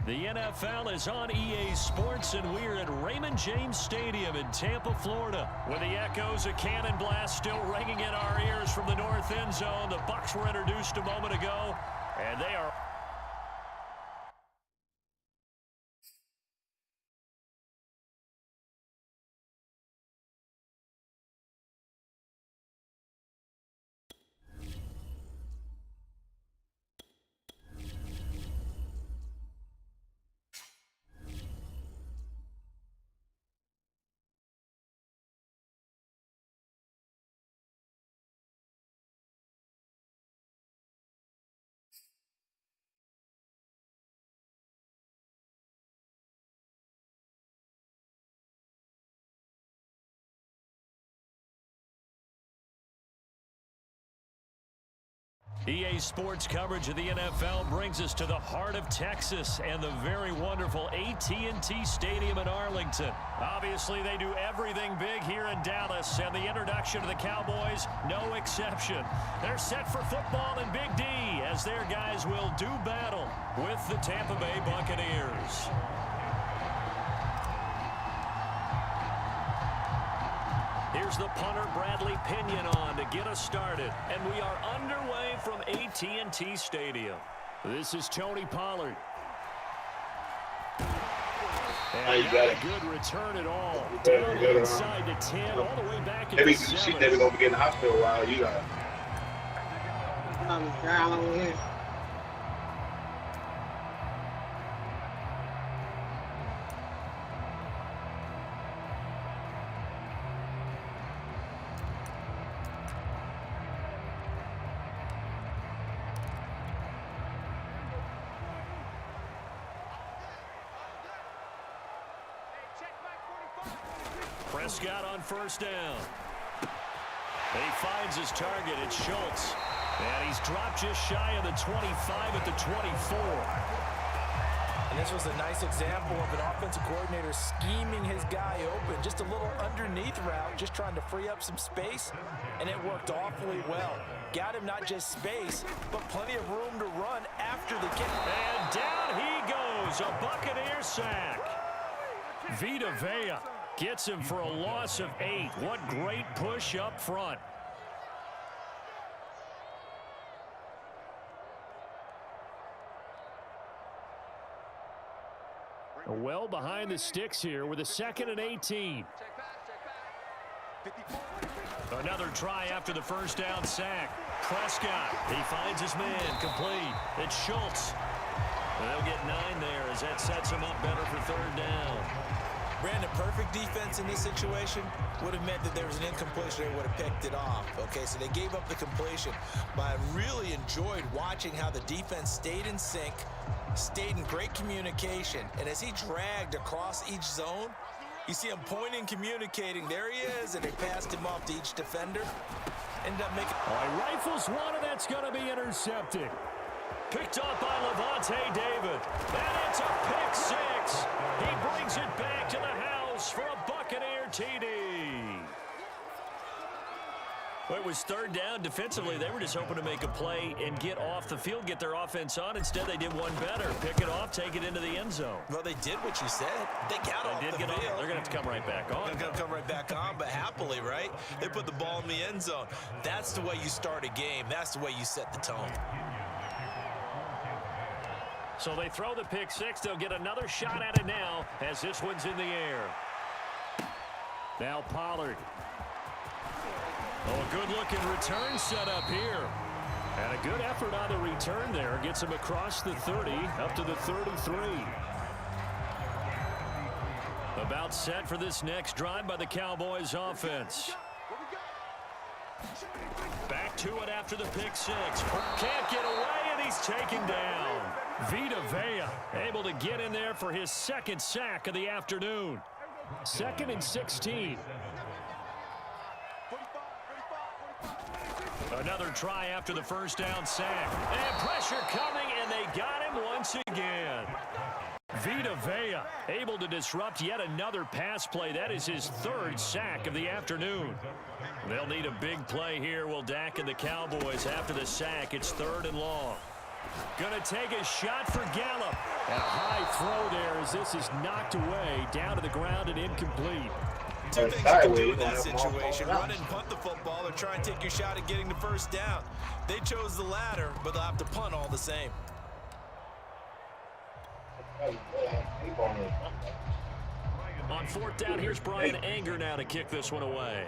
The NFL is on EA Sports, and we're at Raymond James Stadium in Tampa, Florida. With the echoes of cannon blast still ringing in our ears from the north end zone, the Bucs were introduced a moment ago, and they are... EA Sports coverage of the NFL brings us to the heart of Texas and the very wonderful AT&T Stadium in Arlington. Obviously, they do everything big here in Dallas, and the introduction of the Cowboys, no exception. They're set for football in Big D as their guys will do battle with the Tampa Bay Buccaneers. Here's the punter, Bradley Pinion, on to get us started. And we are underway from AT&T Stadium. This is Tony Pollard. And not a good return at all. Down inside to 10, all the way back into 7. She's never going to be in the hospital while you got it. Prescott on first down. He finds his target. It's Schultz. And he's dropped just shy of the 25 at the 24. And this was a nice example of an offensive coordinator scheming his guy open. Just a little underneath route, just trying to free up some space. And it worked awfully well. Got him not just space, but plenty of room to run after the kick. And down he goes. A Buccaneer sack. Vita Vea gets him for a loss of 8. What great push up front. Well behind the sticks here with a 2nd and 18. Another try after the first down sack. Prescott, he finds his man, complete. It's Schultz. They'll get 9 there as that sets him up better for 3rd down. Brandon, perfect defense in this situation would have meant that there was an incompletion. They would have picked it off. Okay, so they gave up the completion. But I really enjoyed watching how the defense stayed in sync, stayed in great communication. And as he dragged across each zone, you see him pointing, communicating. There he is, and they passed him off to each defender. Ended up making... All right, rifles one, and that's going to be intercepted. Picked up by Levante David. And it's a pick 6. He brings it back to the house for a Buccaneer TD. Well, it was 3rd down. Defensively, they were just hoping to make a play and get off the field, get their offense on. Instead, they did one better. Pick it off, take it into the end zone. Well, they did what you said. They got off the field. They're going to have to come right back on. They're going to come right back on, but happily, right? They put the ball in the end zone. That's the way you start a game. That's the way you set the tone. So they throw the pick 6. They'll get another shot at it now as this one's in the air. Now Pollard. Oh, a good-looking return set up here. And a good effort on the return there. Gets him across the 30, up to the 33. About set for this next drive by the Cowboys offense. Back to it after the pick 6. Can't get away, and he's taken down. Vita Vea able to get in there for his 2nd sack of the afternoon. 2nd and 16. Another try after the first down sack. And pressure coming, and they got him once again. Vita Vea able to disrupt yet another pass play. That is his 3rd sack of the afternoon. They'll need a big play here, will Dak and the Cowboys after the sack. It's 3rd and long. Gonna take a shot for Gallup. And a high throw there as this is knocked away, down to the ground and incomplete. Two things you can do in that situation: run and punt the football, or try and take your shot at getting the first down. They chose the latter, but they'll have to punt all the same. On fourth down, here's Brian Anger now to kick this one away.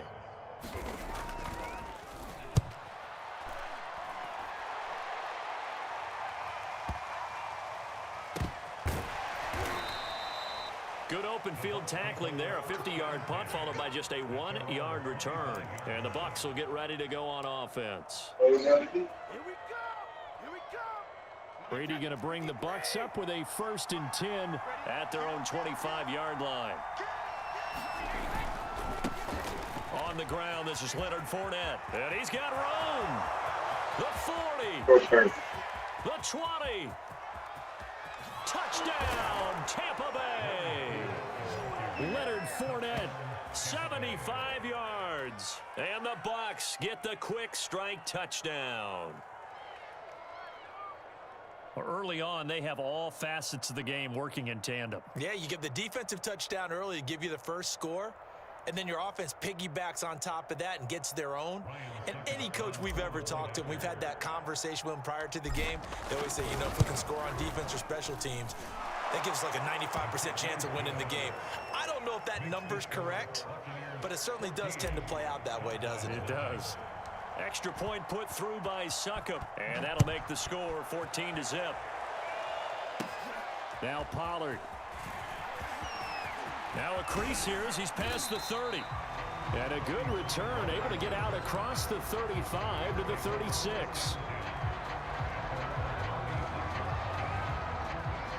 Good open field tackling there. A 50-yard punt followed by just a 1-yard return. And the Bucs will get ready to go on offense. Here we go. Brady going to bring the Bucs up with a 1st and 10 at their own 25-yard line. On the ground, this is Leonard Fournette. And he's got room. The 40. The 20. Touchdown, Tampa Bay. Leonard Fournette, 75 yards. And the Bucs get the quick strike touchdown. Early on, they have all facets of the game working in tandem. Yeah, you give the defensive touchdown early to give you the first score, and then your offense piggybacks on top of that and gets their own. And any coach we've ever talked to, and we've had that conversation with them prior to the game, they always say, you know, if we can score on defense or special teams, that gives like a 95% chance of winning the game. I don't know if that number's correct, but it certainly does tend to play out that way, doesn't it? It does. Extra point put through by Succop, and that'll make the score 14-0. Now Pollard. Now a crease here as he's past the 30. And a good return, able to get out across the 35 to the 36.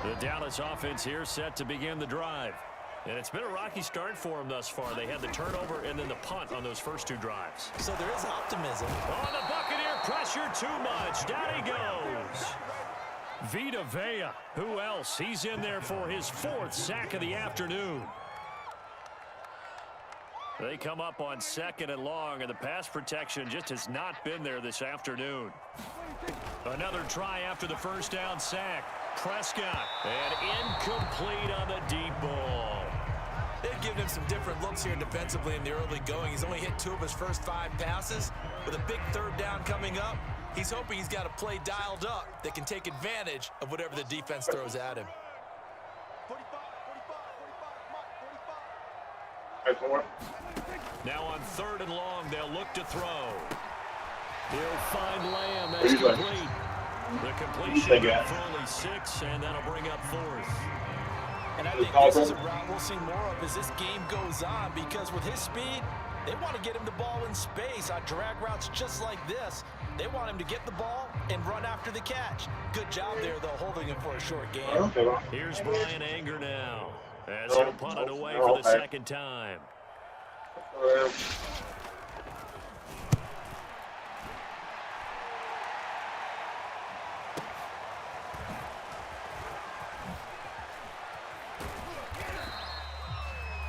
The Dallas offense here set to begin the drive. And it's been a rocky start for them thus far. They had the turnover and then the punt on those first 2 drives. So there is optimism. On the Buccaneer, pressure too much. Down he goes. Vita Vea. Who else? He's in there for his 4th sack of the afternoon. They come up on 2nd and long, and the pass protection just has not been there this afternoon. Another try after the first down sack. Prescott, and incomplete on the deep ball. They've given him some different looks here defensively in the early going. He's only hit 2 of his first 5 passes. With a big 3rd down coming up, he's hoping he's got a play dialed up that can take advantage of whatever the defense throws at him. Now on 3rd and long, they'll look to throw. He'll find Lamb. That's complete. The completion for only 6, and that'll bring up 4th. And I think this is a route we'll see more of as this game goes on, because with his speed, they want to get him the ball in space on drag routes just like this. They want him to get the ball and run after the catch. Good job there, though, holding him for a short game. Here's Brian Anger now as he'll punt it away for the 2nd time.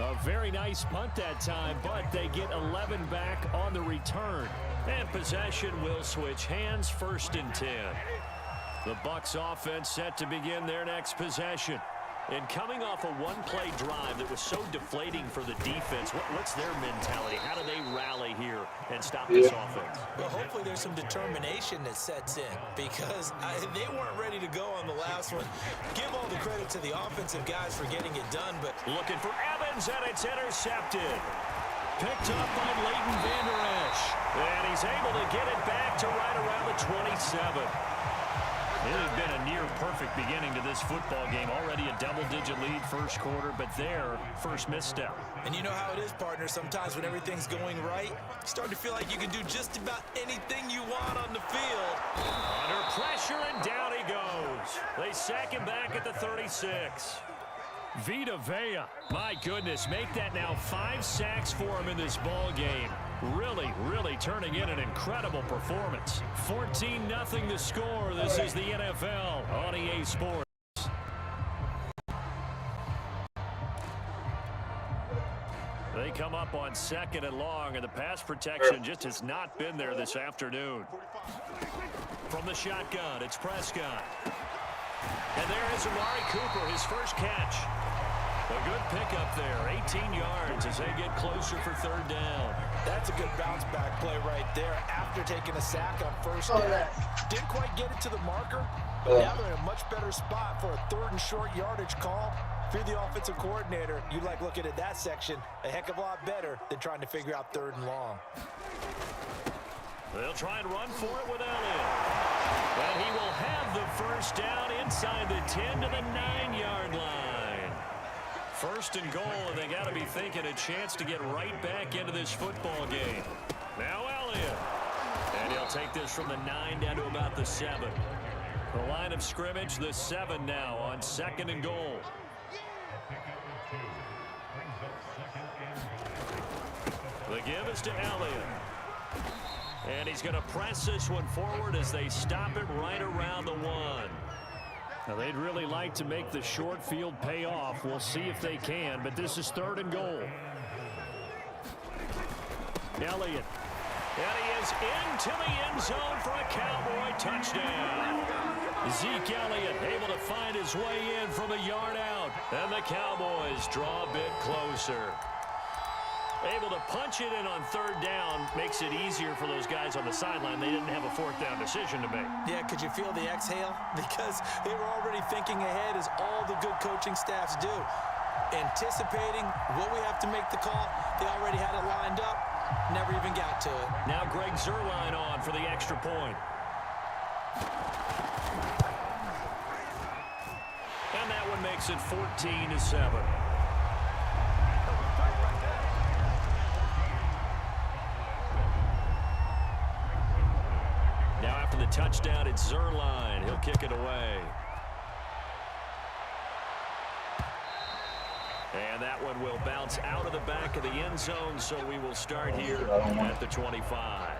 A very nice punt that time, but they get 11 back on the return. And possession will switch hands, 1st and 10. The Bucs offense set to begin their next possession. And coming off a 1-play drive that was so deflating for the defense, what's their mentality? How do they rally here and stop this offense? Well, hopefully there's some determination that sets in, because they weren't ready to go on the last one. Give all the credit to the offensive guys for getting it done, but looking for Evans, and it's intercepted. Picked up by Leighton Vander Esch. And he's able to get it back to right around the 27. It had been a near-perfect beginning to this football game. Already a double-digit lead first quarter, but their first misstep. And you know how it is, partner. Sometimes when everything's going right, you start to feel like you can do just about anything you want on the field. Under pressure, and down he goes. They sack him back at the 36. Vita Vea, my goodness, make that now 5 sacks for him in this ball game. Really, really turning in an incredible performance. 14-0 the score. This is the NFL on EA Sports. They come up on 2nd and long, and the pass protection just has not been there this afternoon. From the shotgun, it's Prescott. And there is Amari Cooper, his first catch. A good pickup there, 18 yards as they get closer for third down. That's a good bounce-back play right there after taking a sack on first down. Didn't quite get it to the marker, but now they're in a much better spot for a third and short yardage call. If you're the offensive coordinator, you like looking at that section a heck of a lot better than trying to figure out third and long. They'll try and run for it with Elliott. And he will have the first down inside the 10 to the 9-yard line. First and goal, and they got to be thinking a chance to get right back into this football game. Now Elliott. And he'll take this from the 9 down to about the 7. The line of scrimmage, the 7 now on second and goal. The give is to Elliott. And he's going to press this one forward as they stop it right around the 1. Now, they'd really like to make the short field pay off. We'll see if they can, but this is third and goal. Elliott. And he is into the end zone for a Cowboy touchdown. Zeke Elliott able to find his way in from a yard out. And the Cowboys draw a bit closer. Able to punch it in on third down makes it easier for those guys on the sideline. They didn't have a fourth down decision to make. Yeah, could you feel the exhale? Because they were already thinking ahead, as all the good coaching staffs do. Anticipating, will we have to make the call? They already had it lined up. Never even got to it. Now Greg Zuerlein on for the extra point. And that one makes it 14-7. Now after the touchdown, it's Zuerlein. He'll kick it away. And that one will bounce out of the back of the end zone, so we will start here at the 25.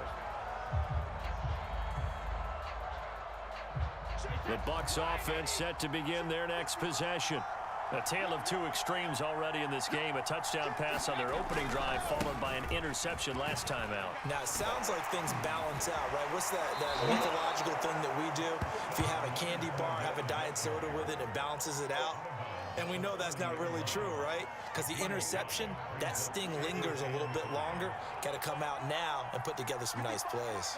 The Bucs offense set to begin their next possession. A tale of two extremes already in this game. A touchdown pass on their opening drive, followed by an interception last time out. Now, it sounds like things balance out, right? What's that mythological thing that we do? If you have a candy bar, have a diet soda with it, it balances it out. And we know that's not really true, right? Because the interception, that sting lingers a little bit longer. Got to come out now and put together some nice plays.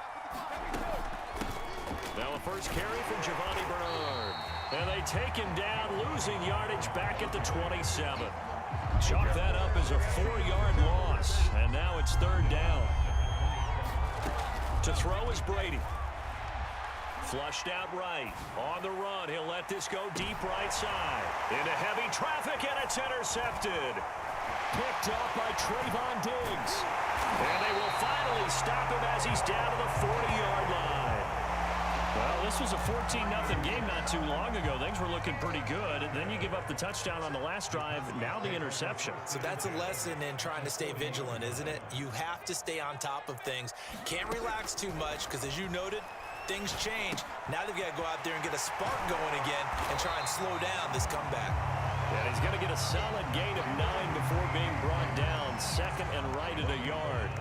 Now a first carry from Giovanni Bernard. And they take him down, losing yardage back at the 27. Chalk that up as a 4-yard loss. And now it's third down. To throw is Brady. Flushed out right. On the run, he'll let this go deep right side. Into heavy traffic, and it's intercepted. Picked up by Trayvon Diggs. And they will finally stop him as he's down to the 40-yard line. Well, this was a 14-0 game not too long ago. Things were looking pretty good. And then you give up the touchdown on the last drive. Now the interception. So that's a lesson in trying to stay vigilant, isn't it? You have to stay on top of things. Can't relax too much because, as you noted, things change. Now they've got to go out there and get a spark going again and try and slow down this comeback. And he's going to get a solid gain of 9 before being brought down. Second and right at a yard.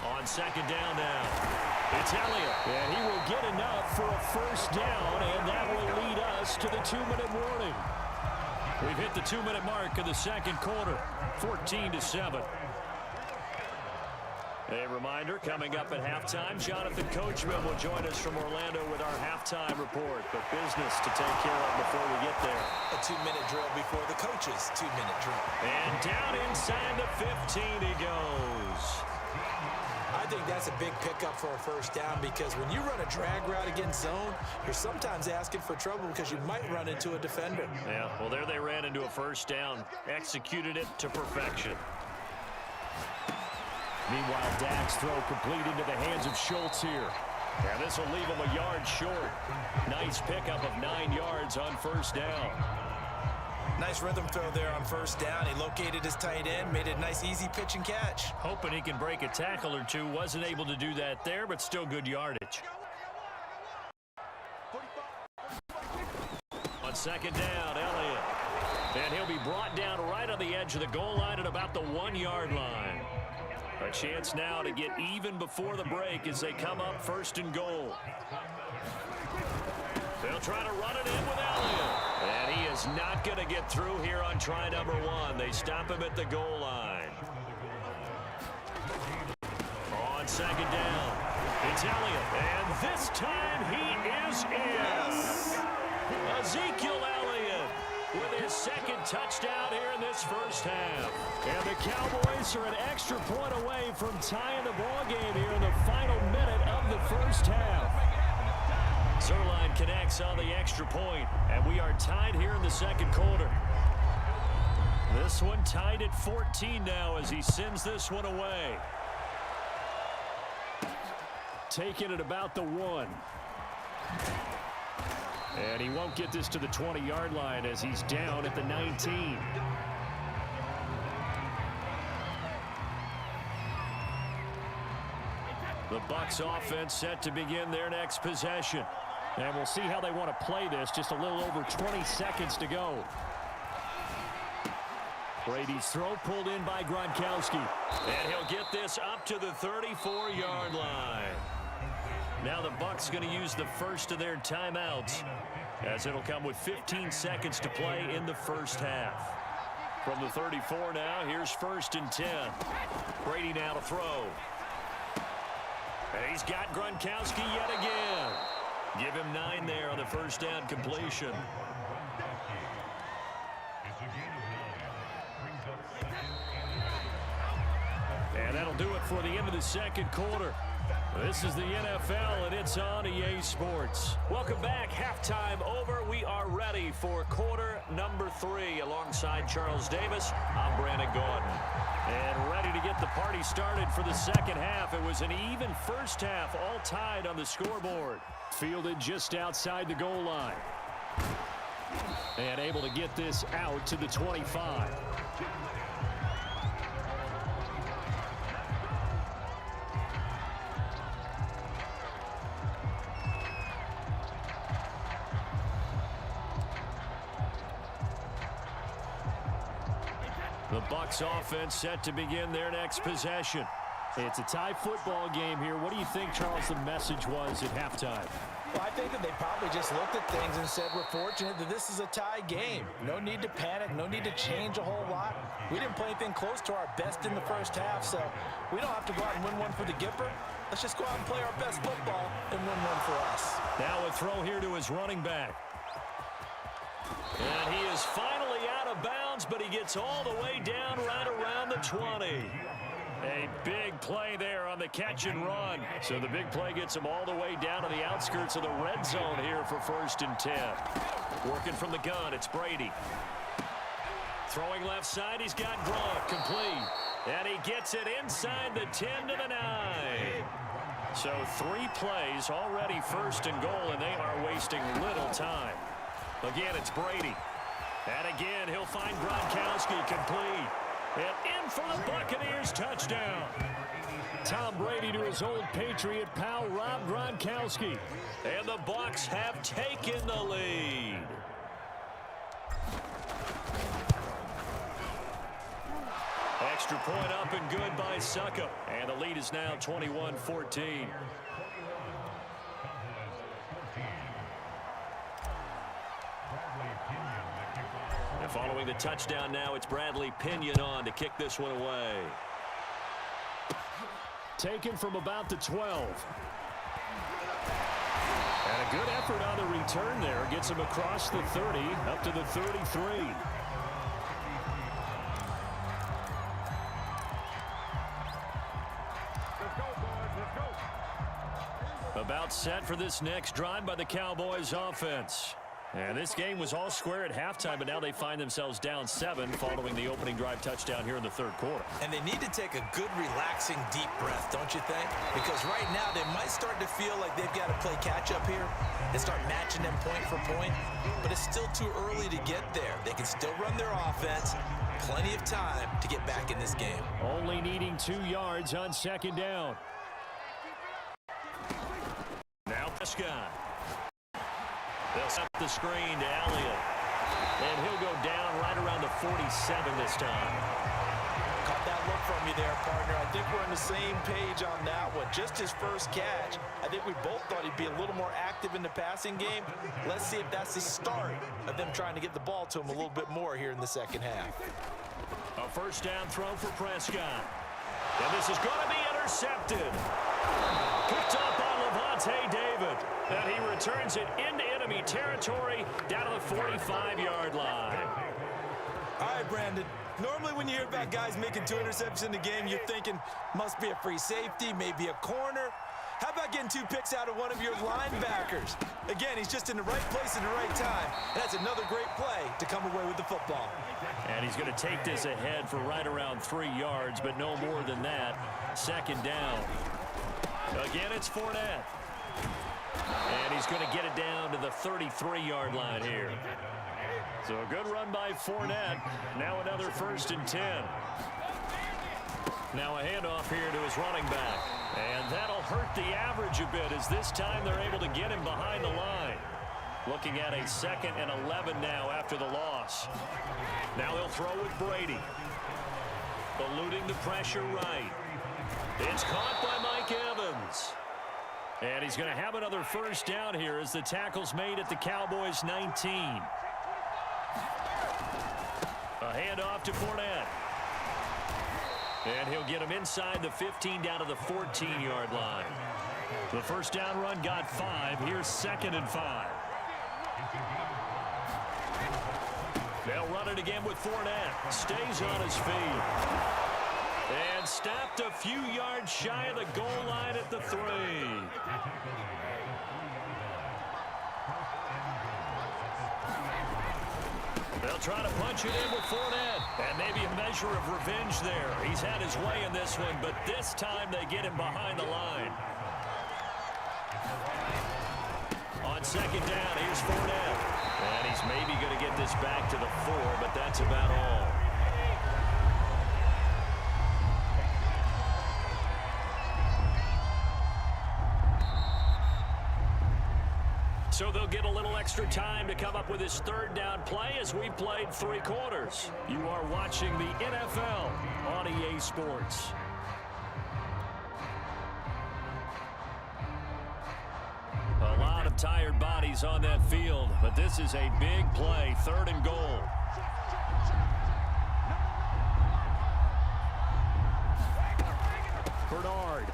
On second down now, it's Elliott. And he will get enough for a first down, and that will lead us to the 2-minute warning. We've hit the 2-minute mark of the second quarter, 14-7. A reminder, coming up at halftime, Jonathan Coachman will join us from Orlando with our halftime report. But business to take care of before we get there. A 2-minute drill before the coach's 2-minute drill. And down inside the 15 he goes. I think that's a big pickup for a first down, because when you run a drag route against zone, you're sometimes asking for trouble because you might run into a defender. Yeah, well, there they ran into a first down. Executed it to perfection. Meanwhile, Dak's throw complete into the hands of Schultz here. And this will leave him a yard short. Nice pickup of 9 yards on first down. Nice rhythm throw there on first down. He located his tight end, made it a nice easy pitch and catch. Hoping he can break a tackle or two. Wasn't able to do that there, but still good yardage. On second down, Elliott. And he'll be brought down right on the edge of the goal line at about the 1-yard line. A chance now to get even before the break as they come up 1st and goal. They'll try to run it in with Elliott. And he is not going to get through here on try number 1. They stop him at the goal line. On 2nd down, it's Elliott. And this time he is in. Ezekiel Elliott with his 2nd touchdown here in this 1st half. And the Cowboys are an extra point away from tying the ball game here in the final minute of the 1st half. Zerline connects on the extra point, and we are tied here in the 2nd quarter. This one tied at 14 now as he sends this one away. Taking it about the 1. And he won't get this to the 20-yard line as he's down at the 19. The Bucs offense set to begin their next possession. And we'll see how they want to play this. Just a little over 20 seconds to go. Brady's throw pulled in by Gronkowski. And he'll get this up to the 34-yard line. Now the Bucs going to use the first of their timeouts, as it'll come with 15 seconds to play in the 1st half. From the 34 now, here's 1st and 10. Brady now to throw. And he's got Gronkowski yet again. Give him 9 there on the 1st down completion. And that'll do it for the end of the 2nd quarter. This is the NFL, and it's on EA Sports. Welcome back. Halftime over. We are ready for quarter number 3. Alongside Charles Davis, I'm Brandon Gordon. And ready to get the party started for the 2nd half. It was an even 1st half, all tied on the scoreboard. Fielded just outside the goal line. And able to get this out to the 25. The Bucs offense set to begin their next possession. It's a tie football game here. What do you think, Charles, the message was at halftime? Well, I think that they probably just looked at things and said, we're fortunate that this is a tie game. No need to panic, no need to change a whole lot. We didn't play anything close to our best in the 1st half, so we don't have to go out and win one for the Gipper. Let's just go out and play our best football and win one for us. Now a throw here to his running back. And he is finally out of bounds, but he gets all the way down right around the 20. A big play there on the catch and run. So the big play gets him all the way down to the outskirts of the red zone here for 1st and 10. Working from the gun, it's Brady. Throwing left side, he's got Gronk, complete. And he gets it inside the 10 to the 9. So 3 plays already 1st and goal, and they are wasting little time. Again, it's Brady. And again, he'll find Gronkowski, complete. And in for the Buccaneers, touchdown. Tom Brady to his old Patriot pal, Rob Gronkowski. And the Bucs have taken the lead. Extra point up and good by Suckup. And the lead is now 21-14. And following the touchdown now, it's Bradley Pinion on to kick this one away. Taken from about the 12. And a good effort on the return there. Gets him across the 30, up to the 33. About set for this next drive by the Cowboys offense. And this game was all square at halftime, but now they find themselves down 7 following the opening drive touchdown here in the 3rd quarter. And they need to take a good, relaxing, deep breath, don't you think? Because right now they might start to feel like they've got to play catch-up here and start matching them point for point. But it's still too early to get there. They can still run their offense. Plenty of time to get back in this game. Only needing 2 yards on 2nd down. Now Prescott. They'll set the screen to Elliott. And he'll go down right around the 47 this time. Caught that look from you there, partner. I think we're on the same page on that one. Just his first catch, I think we both thought he'd be a little more active in the passing game. Let's see if that's the start of them trying to get the ball to him a little bit more here in the second half. A first down throw for Prescott. And this is going to be intercepted. Picked up by Levante David. And he returns it into enemy territory down to the 45-yard line. All right, Brandon. Normally when you hear about guys making 2 interceptions in the game, you're thinking must be a free safety, maybe a corner. How about getting 2 picks out of one of your linebackers? Again, he's just in the right place at the right time. That's another great play to come away with the football. And he's going to take this ahead for right around 3 yards, but no more than that. Second down. Again, it's Fournette. And he's going to get it down to the 33-yard line here. So a good run by Fournette. Now another 1st and 10. Now a handoff here to his running back. And that'll hurt the average a bit as this time they're able to get him behind the line. Looking at a 2nd and 11 now after the loss. Now they'll throw with Brady. Eluding the pressure right. It's caught by Mike Evans. And he's going to have another first down here as the tackle's made at the Cowboys' 19. A handoff to Fournette. And he'll get him inside the 15 down to the 14-yard line. The first down run got 5. Here's 2nd and 5. They'll run it again with Fournette. Stays on his feet. And stopped a few yards shy of the goal line at the 3. They'll try to punch it in with Fournette. And maybe a measure of revenge there. He's had his way in this one, but this time they get him behind the line. On second down, here's Fournette. And he's maybe going to get this back to the 4, but that's about all. So they'll get a little extra time to come up with his 3rd down play as we played 3 quarters. You are watching the NFL on EA Sports. A lot of tired bodies on that field, but this is a big play, 3rd and goal. Bernard.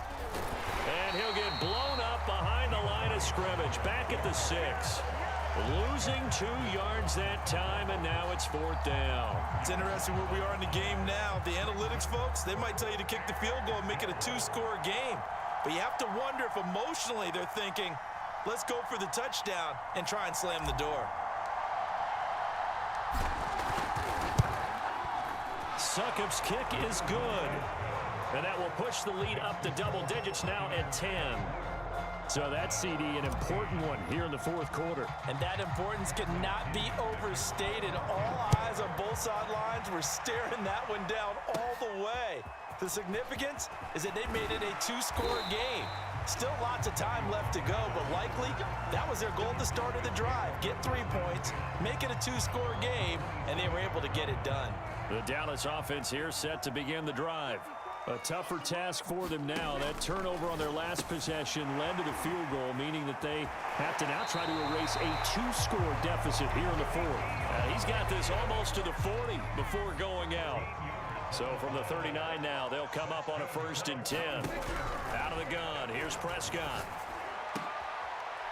And he'll get blown up behind the line of scrimmage. Back at the 6. Losing 2 yards that time, and now it's 4th down. It's interesting where we are in the game now. The analytics folks, they might tell you to kick the field goal and make it a 2-score game. But you have to wonder if emotionally they're thinking, let's go for the touchdown and try and slam the door. Succop's kick is good. And that will push the lead up to double digits now at 10. So that CD, an important one here in the 4th quarter. And that importance cannot be overstated. All eyes on both sidelines were staring that one down all the way. The significance is that they made it a 2-score game. Still lots of time left to go, but likely that was their goal at the start of the drive. Get 3 points, make it a 2-score game, and they were able to get it done. The Dallas offense here set to begin the drive. A tougher task for them now. That turnover on their last possession led to the field goal, meaning that they have to now try to erase a 2-score deficit here in the 4th. He's got this almost to the 40 before going out. So from the 39 now, they'll come up on a 1st and 10. Out of the gun, here's Prescott.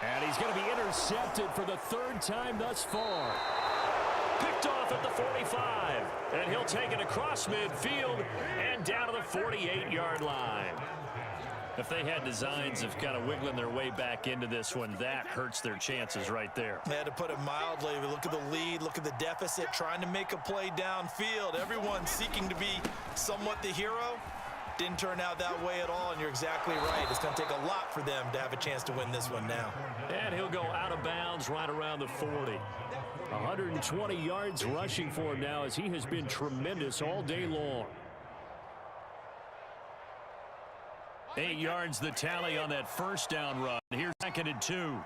And he's going to be intercepted for the 3rd time thus far. Picked off at the 45. And he'll take it across midfield and down to the 48-yard line. If they had designs of kind of wiggling their way back into this one, that hurts their chances right there. They had to put it mildly. Look at the lead, look at the deficit, trying to make a play downfield. Everyone seeking to be somewhat the hero. Didn't turn out that way at all, and you're exactly right. It's going to take a lot for them to have a chance to win this one now. And he'll go out of bounds right around the 40. 120 yards rushing for him now as he has been tremendous all day long. 8 yards the tally on that first down run. Here's 2nd and 2.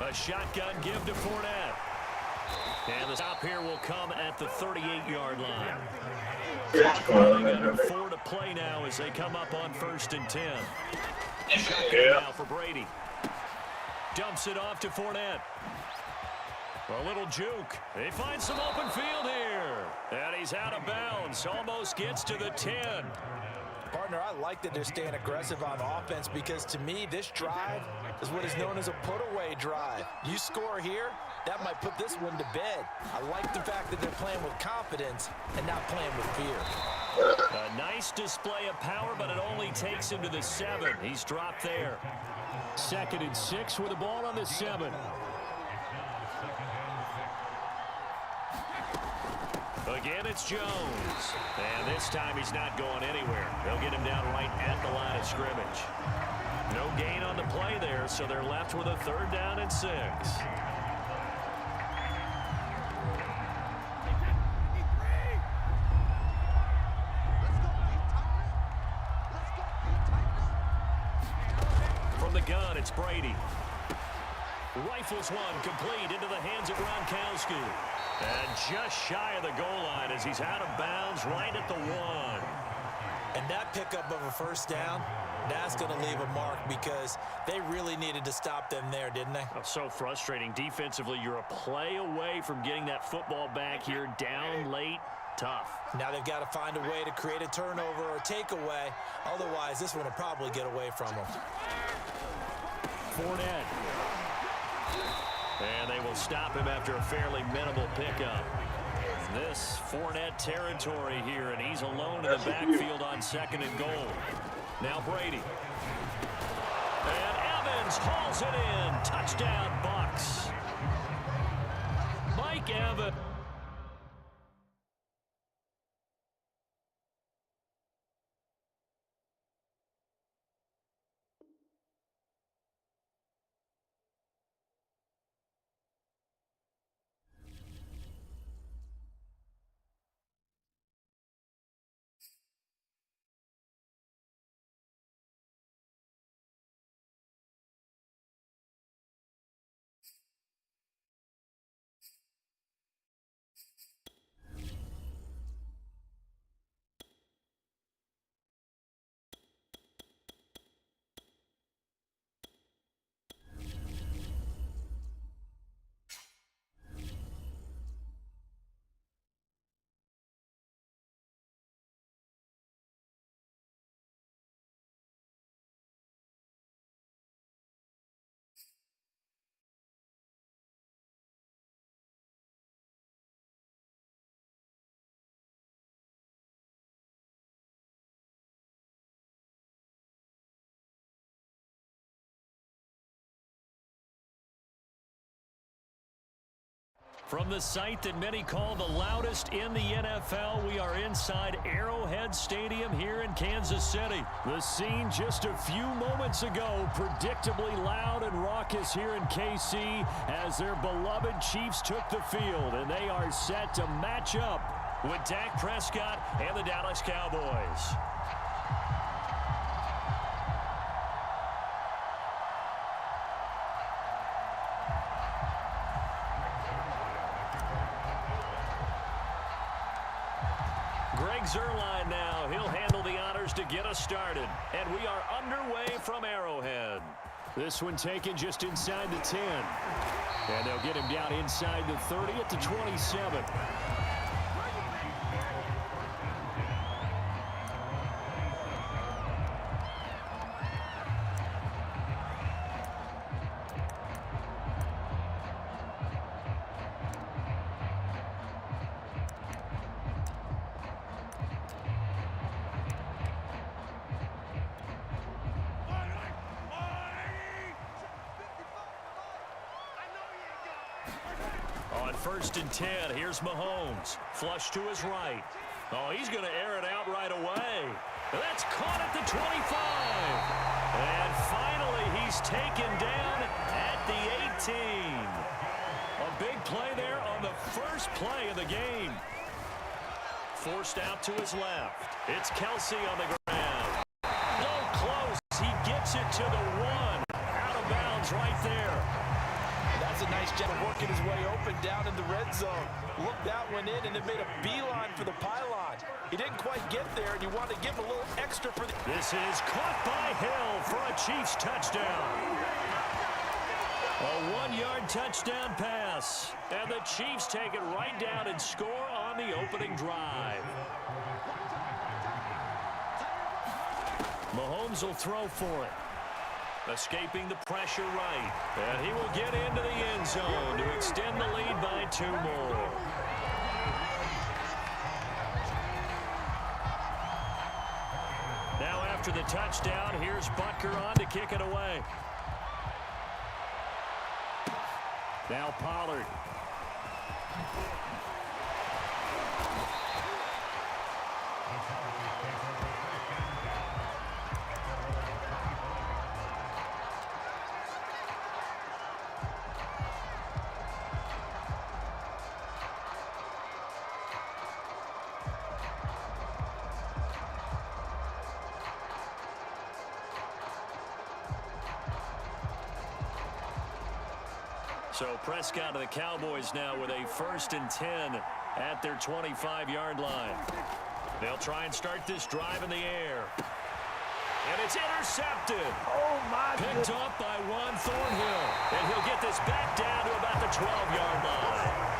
A shotgun give to Fournette. And the stop here will come at the 38-yard line. Yeah. They got 4 to play now as they come up on 1st and 10. Shotgun now for Brady. Dumps it off to Fournette. A little juke. They find some open field here. And he's out of bounds. Almost gets to the 10. Partner, I like that they're staying aggressive on offense because to me, this drive is what is known as a put-away drive. You score here, that might put this one to bed. I like the fact that they're playing with confidence and not playing with fear. A nice display of power, but it only takes him to the 7. He's dropped there. 2nd and 6 with the ball on the 7. Again, it's Jones. And this time he's not going anywhere. They'll get him down right at the line of scrimmage. No gain on the play there, so they're left with a 3rd down and 6. From the gun, it's Brady. Rifles one complete into the hands of Gronkowski. And just shy of the goal line as he's out of bounds right at the 1. And that pickup of a 1st down, that's going to leave a mark because they really needed to stop them there, didn't they? Oh, so frustrating. Defensively, you're a play away from getting that football back here down late. Tough. Now they've got to find a way to create a turnover or takeaway. Otherwise, this one will probably get away from them. Fournette. And they will stop him after a fairly minimal pickup. This Fournette territory here, and he's alone in the backfield on 2nd and goal. Now Brady. And Evans hauls it in. Touchdown, Bucs. Mike Evans. From the site that many call the loudest in the NFL, we are inside Arrowhead Stadium here in Kansas City. The scene just a few moments ago, predictably loud and raucous here in KC as their beloved Chiefs took the field, and they are set to match up with Dak Prescott and the Dallas Cowboys. Zerline now. He'll handle the honors to get us started. And we are underway from Arrowhead. This one taken just inside the 10. And they'll get him down inside the 30 at the 27. On 1st and 10, here's Mahomes. Flush to his right. Oh, he's going to air it out right away. That's caught at the 25. And finally, he's taken down at the 18. A big play there on the first play of the game. Forced out to his left. It's Kelsey on the ground. No close. He gets it to the 1. Out of bounds right there. That does a nice job of working his way open down in the red zone. Looked that one in and then made a beeline for the pylon. He didn't quite get there, and you want to give him a little extra for the... This is caught by Hill for a Chiefs touchdown. A 1-yard touchdown pass. And the Chiefs take it right down and score on the opening drive. Mahomes will throw for it. Escaping the pressure right. And he will get into the end zone to extend the lead by 2 more. Now after the touchdown, here's Butker on to kick it away. Now Pollard. So Prescott of the Cowboys now with a 1st and 10 at their 25-yard line. They'll try and start this drive in the air. And it's intercepted. Oh, my goodness. Picked up by Juan Thornhill. And he'll get this back down to about the 12-yard line.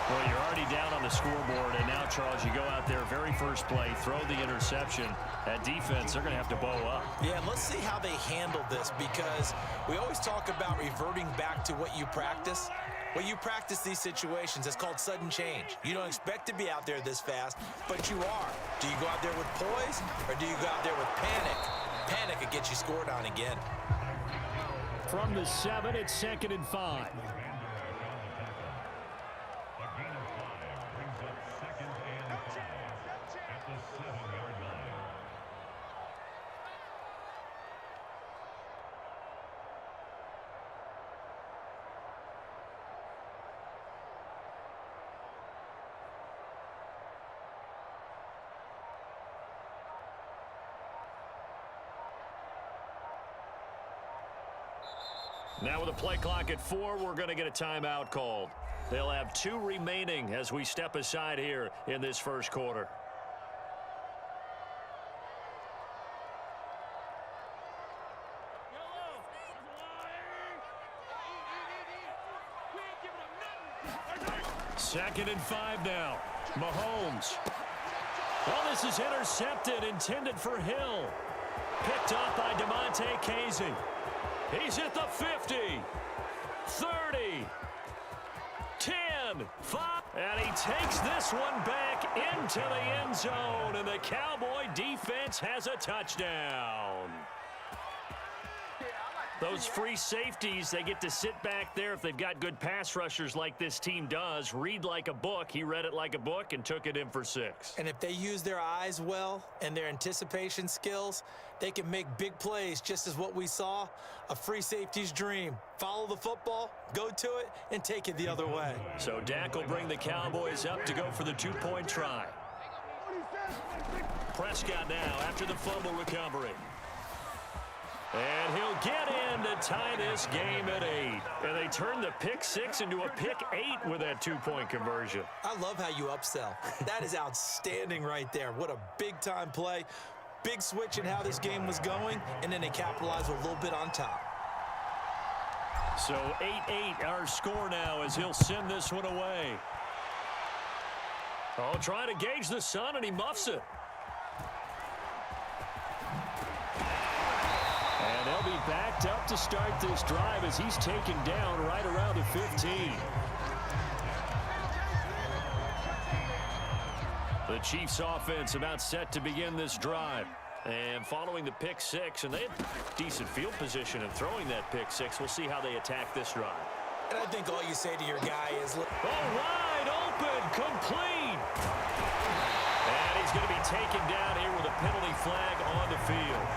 Well, you're already down on the scoreboard, and now, Charles, you go out there, very first play, throw the interception. That defense, they're going to have to bow up. Yeah, and let's see how they handle this, because we always talk about reverting back to what you practice. When you practice these situations, it's called sudden change. You don't expect to be out there this fast, but you are. Do you go out there with poise, or do you go out there with panic? Panic could get you scored on again. From the 7, it's 2nd and 5. Now with a play clock at 4, we're going to get a timeout called. They'll have 2 remaining as we step aside here in this first quarter. Second and 5 now. Mahomes. Well, this is intercepted, intended for Hill. Picked up by DeMonte Casey. He's at the 50, 30, 10, 5, and he takes this one back into the end zone, and the Cowboy defense has a touchdown. Those free safeties, they get to sit back there if they've got good pass rushers like this team does. Read like a book. He read it like a book and took it in for 6. And if they use their eyes well and their anticipation skills, they can make big plays, just as what we saw, a free safety's dream. Follow the football, go to it, and take it the other way. So Dak will bring the Cowboys up to go for the 2-point try. Prescott now after the fumble recovery. And he'll get in to tie this game at 8. And they turn the pick 6 into a pick 8 with that 2-point conversion. I love how you upsell. That is outstanding right there. What a big-time play. Big switch in how this game was going, and then they capitalized with a little bit on top. So 8-8 our score now as he'll send this one away. Oh, trying to gauge the sun, and he muffs it. And they'll be backed up to start this drive as he's taken down right around the 15. The Chiefs offense about set to begin this drive. And following the pick 6, and they had decent field position in throwing that pick 6. We'll see how they attack this drive. And I think all you say to your guy is, look. Oh, wide open, complete. And he's going to be taken down here with a penalty flag on the field.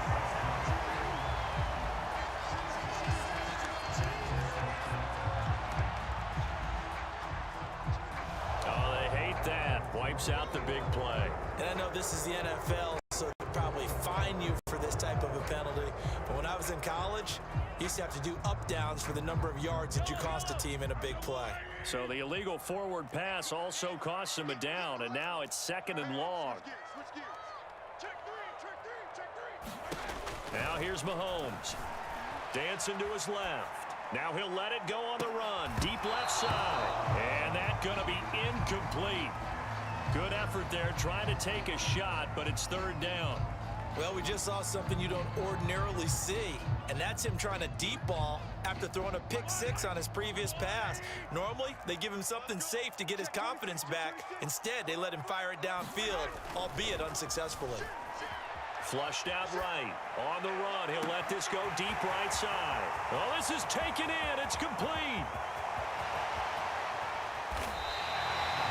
Wipes out the big play. And I know this is the NFL, so they'll probably fine you for this type of a penalty. But when I was in college, You used to have to do up-downs for the number of yards that you cost a team in a big play. So the illegal forward pass also costs him a down, and now it's 2nd and long. Now here's Mahomes. Dancing to his left. Now he'll let it go on the run. Deep left side. And that's going to be incomplete. Good effort there trying to take a shot, but it's 3rd down. Well, we just saw something you don't ordinarily see, and that's him trying to deep ball after throwing a pick 6 on his previous pass. Normally, they give him something safe to get his confidence back. Instead, they let him fire it downfield, albeit unsuccessfully. Flushed out right. On the run, he'll let this go deep right side. Oh, this is taken in. It's complete.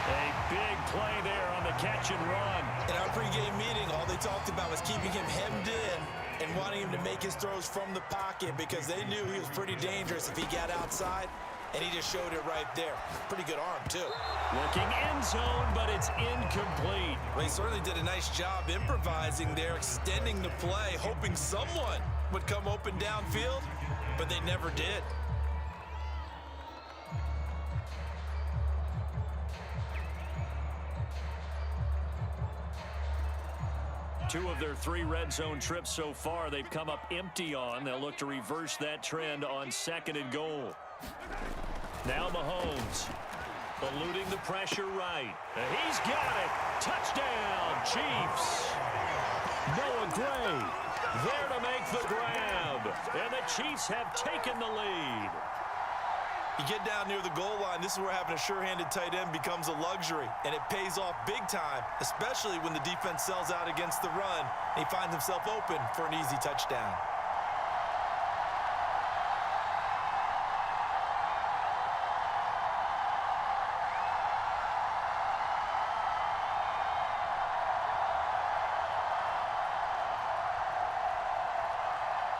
A big play there on the catch and run. In our pregame meeting, all they talked about was keeping him hemmed in and wanting him to make his throws from the pocket because they knew he was pretty dangerous if he got outside, and he just showed it right there. Pretty good arm, too. Looking end zone, but it's incomplete. Well, he certainly did a nice job improvising there, extending the play, hoping someone would come open downfield, but they never did. Two of their 3 red zone trips so far, they've come up empty on. They'll look to reverse that trend on 2nd and goal. Now Mahomes, eluding the pressure right. He's got it. Touchdown, Chiefs. Noah Gray there to make the grab. And the Chiefs have taken the lead. You get down near the goal line, this is where having a sure-handed tight end becomes a luxury, and it pays off big time, especially when the defense sells out against the run, and he finds himself open for an easy touchdown.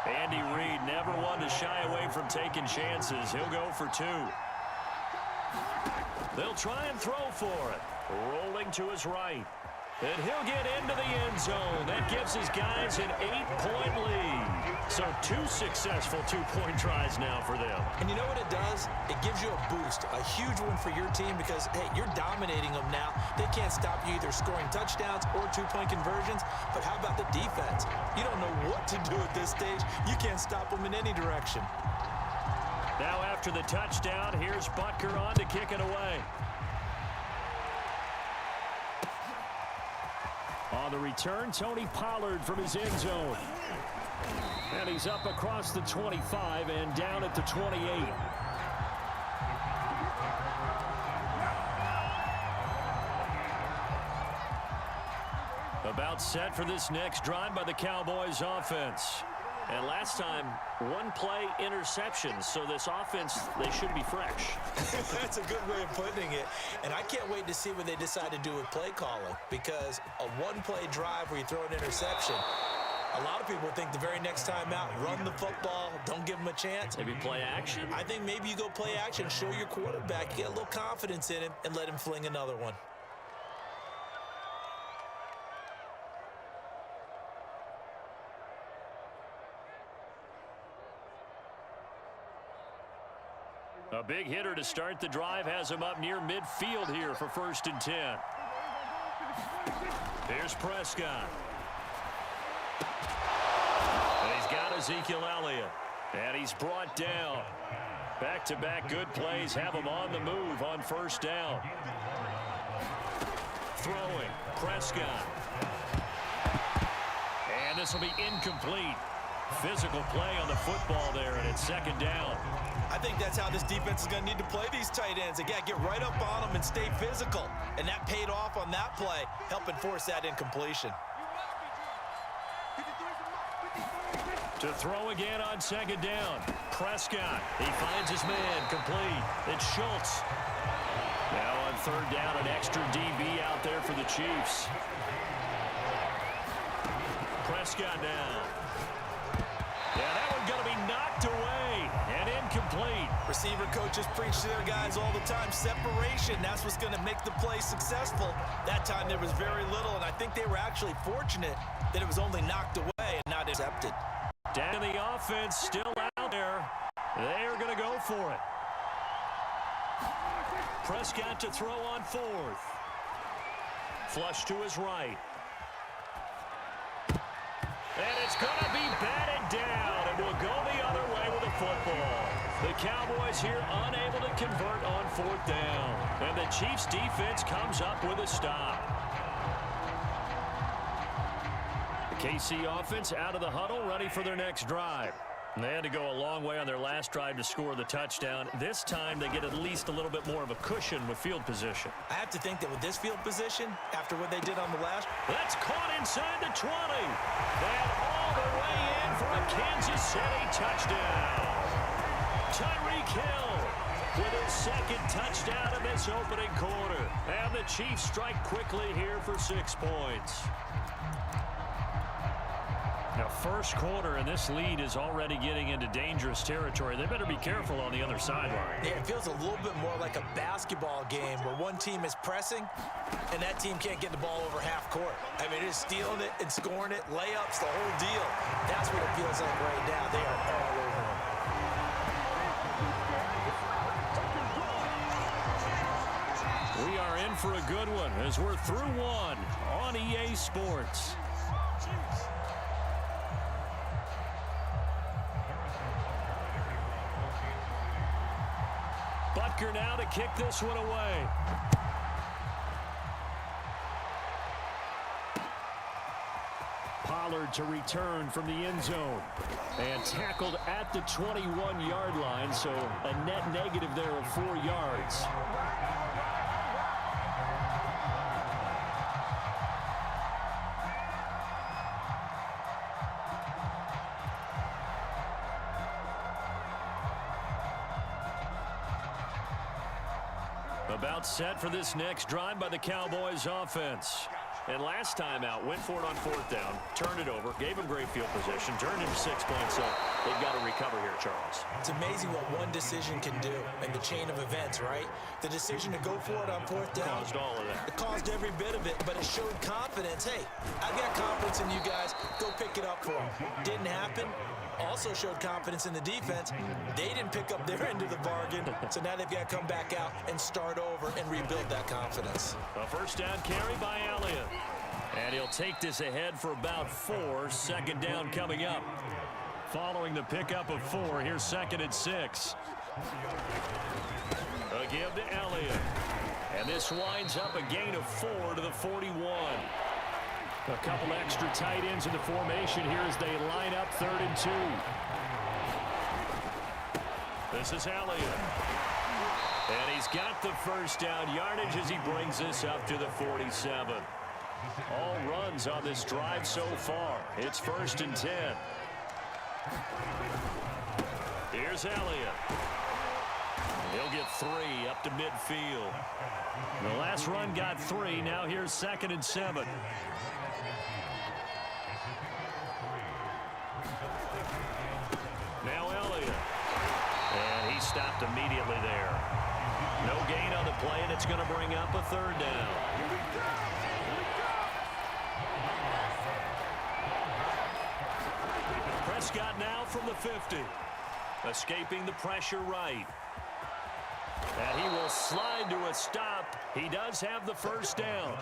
Andy Reid never one to shy away from taking chances. He'll go for 2. They'll try and throw for it. Rolling to his right. And he'll get into the end zone. That gives his guys an 8-point lead. So 2 successful 2-point tries now for them. And you know what it does? It gives you a boost, a huge one for your team because, hey, you're dominating them now. They can't stop you either scoring touchdowns or 2-point conversions. But how about the defense? You don't know what to do at this stage. You can't stop them in any direction. Now after the touchdown, here's Butker on to kick it away. On the return, Tony Pollard from his end zone. And he's up across the 25 and down at the 28. About set for this next drive by the Cowboys offense. And last time, 1-play interception. So this offense, they should be fresh. That's a good way of putting it. And I can't wait to see what they decide to do with play calling. Because a 1-play drive where you throw an interception, a lot of people think the very next time out, run the football, don't give them a chance. Maybe play action? I think maybe you go play action, show your quarterback, get a little confidence in him, and let him fling another one. A big hitter to start the drive has him up near midfield here for 1st and 10. Here's Prescott. And he's got Ezekiel Elliott. And he's brought down. Back-to-back good plays have him on the move on 1st down. Throwing. Prescott. And this will be incomplete. Physical play on the football there, and it's 2nd down. I think that's how this defense is going to need to play these tight ends. They got to get right up on them and stay physical. And that paid off on that play, helping force that incompletion. To throw again on 2nd down. Prescott. He finds his man. Complete. It's Schultz. Now on 3rd down, an extra DB out there for the Chiefs. Prescott down. Yeah, that one's going to be knocked away and incomplete. Receiver coaches preach to their guys all the time. Separation, that's what's going to make the play successful. That time there was very little, and I think they were actually fortunate that it was only knocked away and not intercepted. Down the offense, still out there. go for it. Prescott to throw on fourth. Flush to his right. And it's going to be batted down, and will go the other way with the football. The Cowboys here unable to convert on fourth down. And the Chiefs defense comes up with a stop. The KC offense out of the huddle, ready for their next drive. And they had to go a long way on their last drive to score the touchdown. This time they get at least a little bit more of a cushion with field position. I have to think that with this field position, after what they did on the last... That's caught inside the 20. And all the way in for a Kansas City touchdown. Tyreek Hill with his second touchdown in this opening quarter. And the Chiefs strike quickly here for 6 points. Now, first quarter, and this lead is already getting into dangerous territory. They better be careful on the other sideline. Yeah, it feels a little bit more like a basketball game where one team is pressing and that team can't get the ball over half court. I mean, it is stealing it and scoring it, layups, the whole deal. That's what it feels like right now. They are all over it. We are in for a good one as we're through one on EA Sports. Butker now to kick this one away. Pollard to return from the end zone. And tackled at the 21-yard line, so a net negative there of 4 yards. About set for this next drive by the Cowboys offense. And last time out, went for it on fourth down, turned it over, gave him great field position, turned him 6 points, so they've got to recover here, Charles. It's amazing what one decision can do in the chain of events, right? The decision to go for it on fourth down. Caused all of that. It caused every bit of it, but it showed confidence. Hey, I've got confidence in you guys. Go pick it up for them. Didn't happen. Also showed confidence in the defense. They didn't pick up their end of the bargain, so now they've got to come back out and start over and rebuild that confidence. A first down carry by Elliott. And he'll take this ahead for about 4. Second down coming up. Following the pickup of 4, here's 2nd and 6. A give to Elliott. And this winds up a gain of 4 to the 41. A couple extra tight ends in the formation here as they line up 3rd and 2. This is Elliott. And he's got the first down yardage as he brings this up to the 47. All runs on this drive so far. It's 1st and 10. Here's Elliott. He'll get 3 up to midfield. The last run got 3. Now here's 2nd and 7. Now Elliott. And he stopped immediately there. No gain on the play, and it's going to bring up a 3rd down. Prescott now from the 50. Escaping the pressure right. And he will slide to a stop. He does have the first down.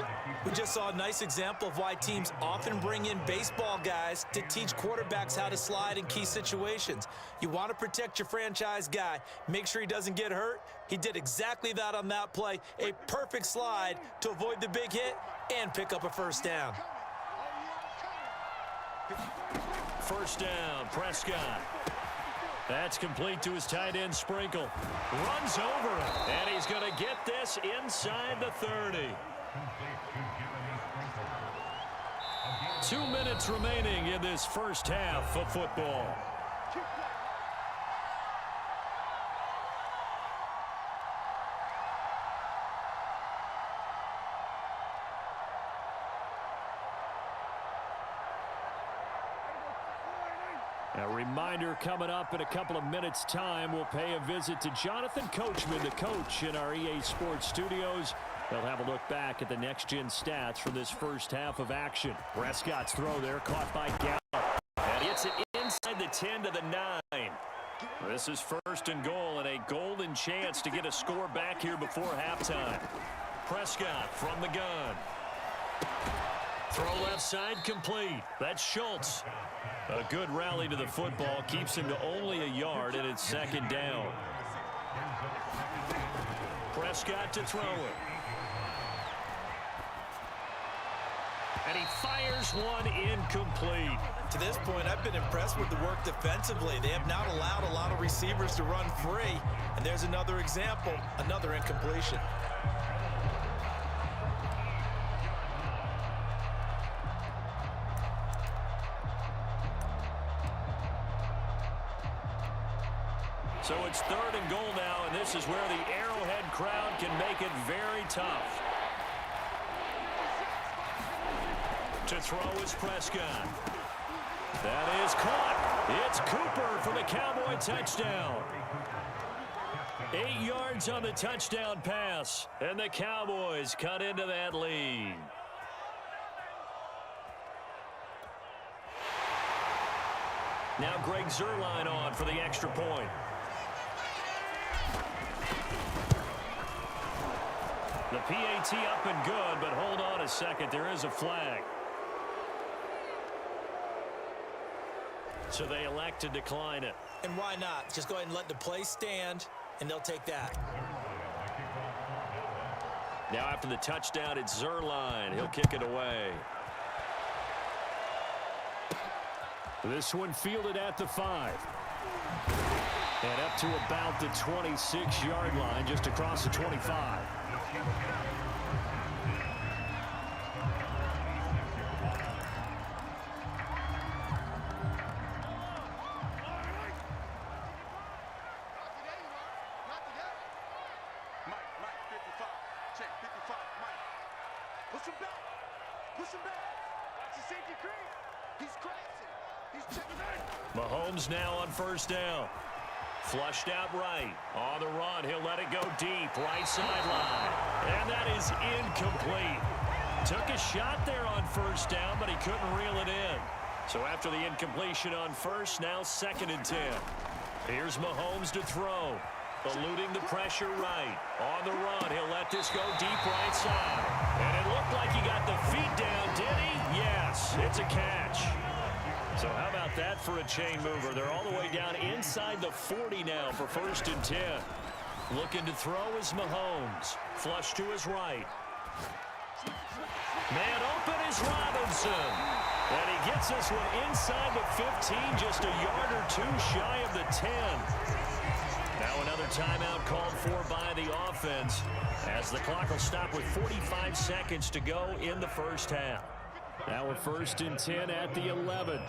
We just saw a nice example of why teams often bring in baseball guys to teach quarterbacks how to slide in key situations. You want to protect your franchise guy. Make sure he doesn't get hurt. He did exactly that on that play. A perfect slide to avoid the big hit and pick up a first down. First down, Prescott. That's complete to his tight end, Sprinkle. Runs over it, and he's going to get this inside the 30. 2 minutes remaining in this first half of football. A reminder coming up in a couple of minutes' time. We'll pay a visit to Jonathan Coachman, the coach in our EA Sports studios. They'll have a look back at the next-gen stats from this first half of action. Prescott's throw there caught by Gallup. And hits it inside the 10 to the 9. This is 1st and goal and a golden chance to get a score back here before halftime. Prescott from the gun. Throw left side complete. That's Schultz. A good rally to the football keeps him to only a yard, and it's 2nd down. Prescott to throw it. And he fires one incomplete. To this point, I've been impressed with the work defensively. They have not allowed a lot of receivers to run free. And there's another example, another incompletion. So it's 3rd and goal now, and this is where the Arrowhead crowd can make it very tough. To throw is Prescott. That is caught. It's Cooper for the Cowboy touchdown. 8 yards on the touchdown pass, and the Cowboys cut into that lead. Now Greg Zuerlein on for the extra point. The PAT up and good, but hold on a second. There is a flag. So they elect to decline it. And why not? Just go ahead and let the play stand, and they'll take that. Now after the touchdown, it's Zuerlein. He'll kick it away. This one fielded at the 5. And up to about the 26-yard line, just across the 25. Mahomes now on 1st down. Flushed out right. On the run, he'll let it go deep. Right sideline. And that is incomplete. Took a shot there on 1st down, but he couldn't reel it in. So after the incompletion on 1st, now 2nd and 10. Here's Mahomes to throw. Eluding the pressure right. On the run, he'll let this go deep right side. And it looked like he got the feet down, did he? Yes, it's a catch. So how about that for a chain mover? They're all the way down inside the 40 now for 1st and 10. Looking to throw is Mahomes. Flush to his right. Man open is Robinson. And he gets this one inside the 15, just a yard or 2 shy of the 10. Now another timeout called for by the offense as the clock will stop with 45 seconds to go in the 1st half. Now a 1st and 10 at the 11.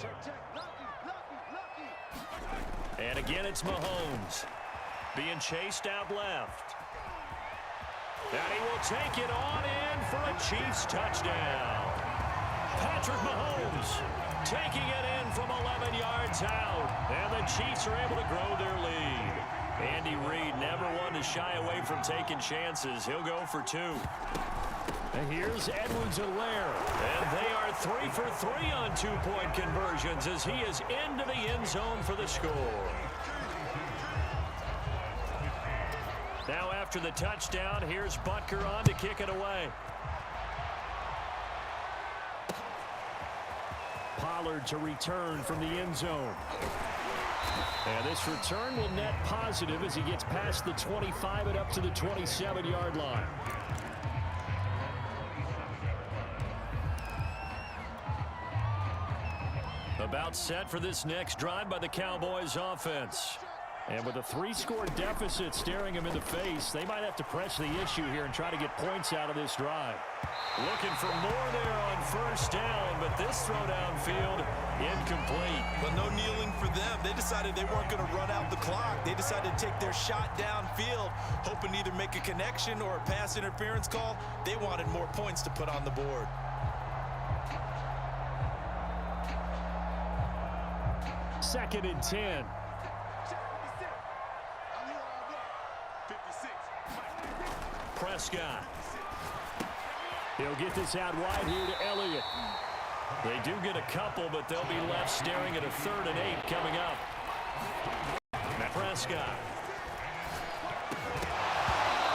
And again, it's Mahomes being chased out left. And he will take it on in for a Chiefs touchdown. Patrick Mahomes taking it in from 11 yards out. And the Chiefs are able to grow their lead. Andy Reid never one to shy away from taking chances. He'll go for 2. And here's Edwards-Helaire. And they are 3 for 3 on 2-point conversions as he is into the end zone for the score. Now after the touchdown, here's Butker on to kick it away. Pollard to return from the end zone. And this return will net positive as he gets past the 25 and up to the 27-yard line. About set for this next drive by the Cowboys offense. And with a 3-score deficit staring him in the face, they might have to press the issue here and try to get points out of this drive. Looking for more there on 1st down, but this throw downfield incomplete. But no kneeling for them. They decided they weren't going to run out the clock. They decided to take their shot downfield, hoping to either make a connection or a pass interference call. They wanted more points to put on the board. Second and 10. Prescott. He'll get this out wide here to Elliott. They do get a couple, but they'll be left staring at a 3rd and 8 coming up. Prescott.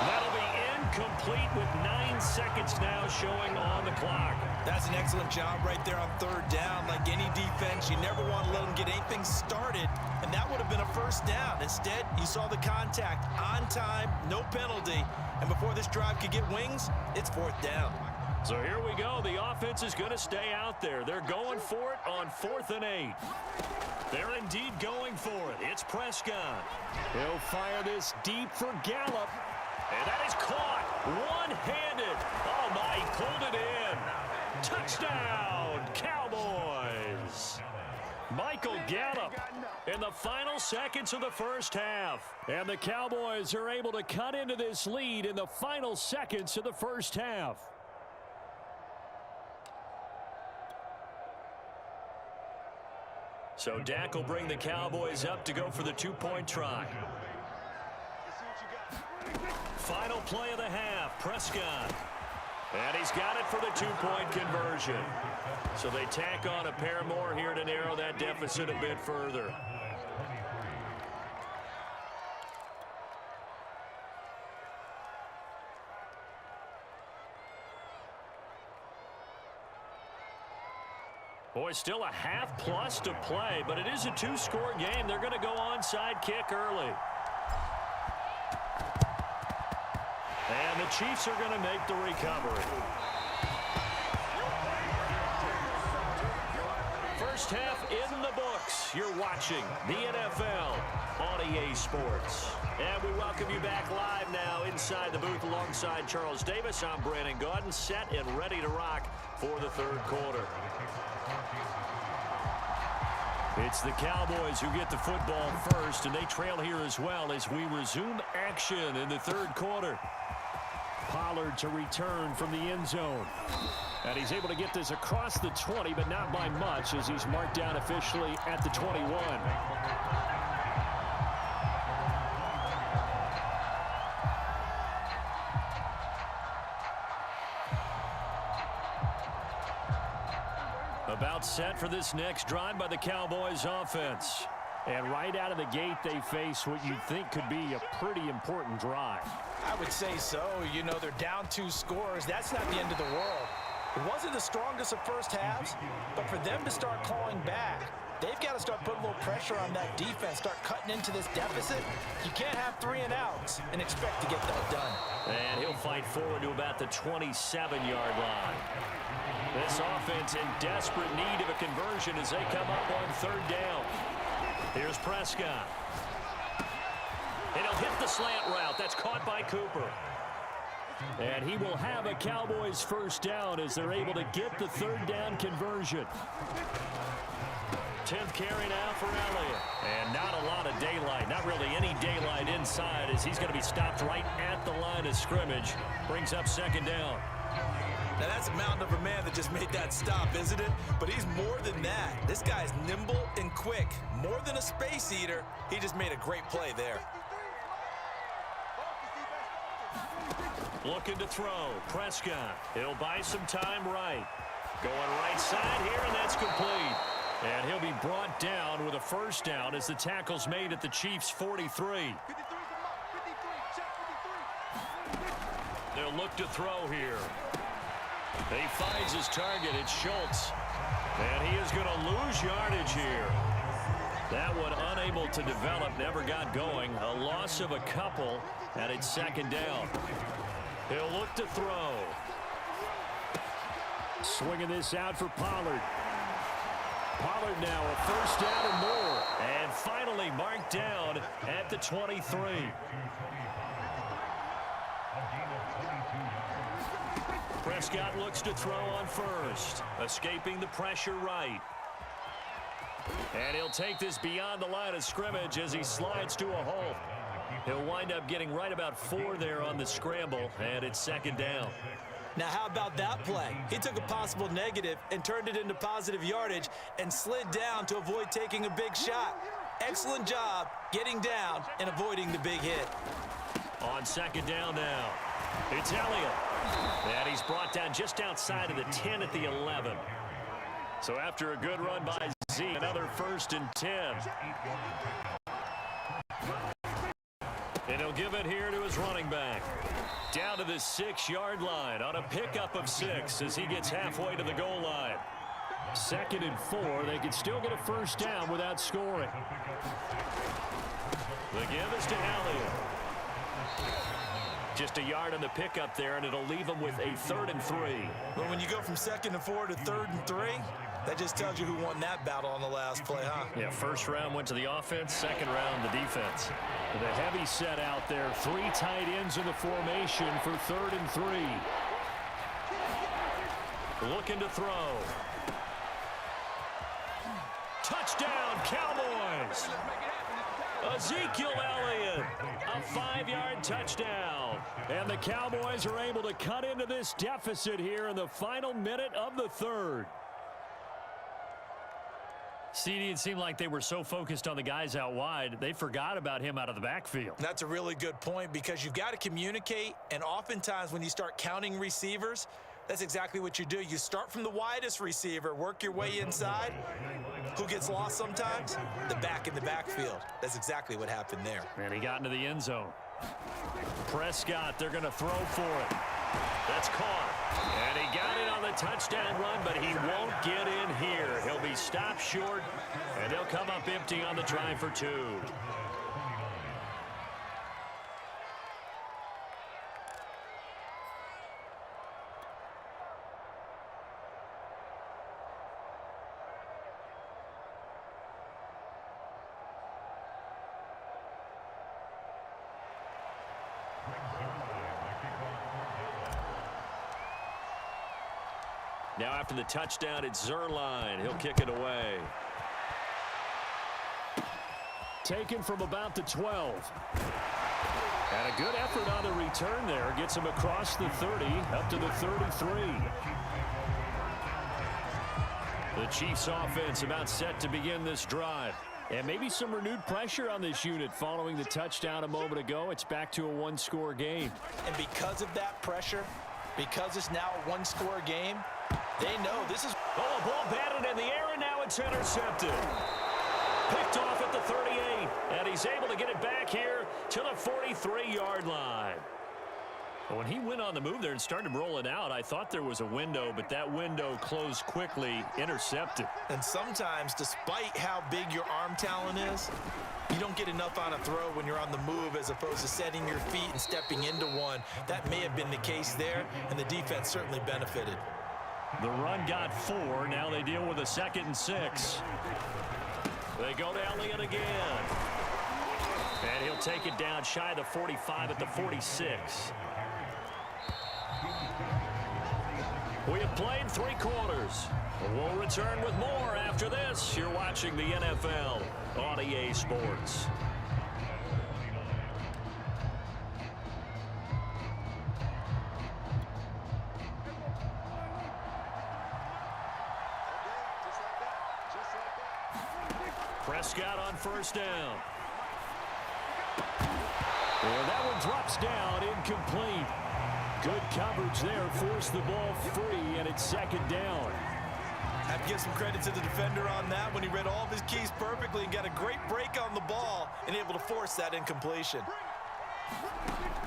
That'll be incomplete with 9 seconds now showing on the clock. That's an excellent job right there on third down. Like any defense, you never want to let them get anything started, and that would have been a first down. Instead, you saw the contact on time, no penalty, and before this drive could get wings, it's fourth down. So here we go. The offense is going to stay out there. They're going for it on 4th and 8. They're indeed going for it. It's Prescott. He'll fire this deep for Gallup. And that is caught one-handed. Oh, my, he pulled it in. Touchdown, Cowboys. Michael Gallup in the final seconds of the first half. And the Cowboys are able to cut into this lead in the final seconds of the first half. So Dak will bring the Cowboys up to go for the 2-point try. Final play of the half, Prescott. And he's got it for the 2-point conversion. So they tack on a pair more here to narrow that deficit a bit further. Boy, still a half plus to play, but it is a 2-score game. They're going to go onside kick early. And the Chiefs are going to make the recovery. First half in the books. You're watching the NFL on EA Sports. And we welcome you back live now inside the booth alongside Charles Davis. I'm Brandon Gaudin, set and ready to rock for the third quarter. It's the Cowboys who get the football first, and they trail here as well as we resume action in the third quarter. Pollard to return from the end zone. And he's able to get this across the 20, but not by much as he's marked down officially at the 21. About set for this next drive by the Cowboys offense. And right out of the gate, they face what you think could be a pretty important drive. I would say so. You know, they're down 2 scores. That's not the end of the world. It wasn't the strongest of first halves, but for them to start clawing back, they've got to start putting a little pressure on that defense, start cutting into this deficit. You can't have 3 and outs and expect to get that done. And he'll fight forward to about the 27-yard line. This offense in desperate need of a conversion as they come up on third down. Here's Prescott. And he'll hit the slant route. That's caught by Cooper. And he will have a Cowboys first down as they're able to get the third down conversion. 10th carry now for Elliott. And not a lot of daylight. Not really any daylight inside as he's going to be stopped right at the line of scrimmage. Brings up second down. Now, that's a mountain of a man that just made that stop, isn't it? But he's more than that. This guy's nimble and quick. More than a space eater, he just made a great play there. Looking to throw. Prescott. He'll buy some time right. Going right side here, and that's complete. And he'll be brought down with a first down as the tackle's made at the Chiefs' 43. They'll look to throw here. He finds his target. It's Schultz. And he is going to lose yardage here. That one unable to develop, never got going. A loss of a couple, and it's second down. He'll look to throw. Swinging this out for Pollard. Pollard now a first down and more. And finally marked down at the 23. Prescott looks to throw on first. Escaping the pressure right. And he'll take this beyond the line of scrimmage as he slides to a halt. He'll wind up getting right about 4 there on the scramble, and it's second down. Now, how about that play? He took a possible negative and turned it into positive yardage and slid down to avoid taking a big shot. Excellent job getting down and avoiding the big hit. On second down now, it's Elliott. And he's brought down just outside of the 10 at the 11. So after a good run by Z, another 1st and 10. And he'll give it here to his running back. Down to the 6-yard line on a pickup of 6 as he gets halfway to the goal line. 2nd and 4. They can still get a first down without scoring. The give is to Elliott. Just a yard on the pickup there, and it'll leave him with a 3rd and 3. But when you go from 2nd and 4 to 3rd and 3, that just tells you who won that battle on the last play, huh? Yeah, first round went to the offense, second round the defense. The heavy set out there, 3 tight ends in the formation for 3rd and 3. Looking to throw. Touchdown, Cowboys! Ezekiel Elliott, a 5-yard touchdown. And the Cowboys are able to cut into this deficit here in the final minute of the 3rd. CD, it seemed like they were so focused on the guys out wide, they forgot about him out of the backfield. That's a really good point because you've got to communicate, and oftentimes when you start counting receivers, that's exactly what you do. You start from the widest receiver, work your way inside. Who gets lost sometimes? The back in the backfield. That's exactly what happened there. And he got into the end zone. Prescott, they're going to throw for it. That's caught. And he got it on the touchdown run, but he won't get in here. He'll be stopped short, and they'll come up empty on the try for 2. Now after the touchdown, it's Zerline. He'll kick it away. Taken from about the 12. And a good effort on the return there. Gets him across the 30, up to the 33. The Chiefs offense about set to begin this drive. And maybe some renewed pressure on this unit following the touchdown a moment ago. It's back to a 1-score game. And because of that pressure, because it's now a 1-score game, they know this is... Oh, a ball batted in the air, and now it's intercepted. Picked off at the 38, and he's able to get it back here to the 43-yard line. When he went on the move there and started rolling out, I thought there was a window, but that window closed quickly, intercepted. And sometimes, despite how big your arm talent is, you don't get enough on a throw when you're on the move as opposed to setting your feet and stepping into one. That may have been the case there, and the defense certainly benefited. The run got 4. Now they deal with a 2nd and 6. They go to Elliott again. And he'll take it down shy of the 45 at the 46. We have played 3 quarters. We'll return with more after this. You're watching the NFL on EA Sports. Prescott on first down. Well, that one drops down, incomplete. Good coverage there, forced the ball free, and it's 2nd down. I have to give some credit to the defender on that when he read all of his keys perfectly and got a great break on the ball and able to force that incompletion.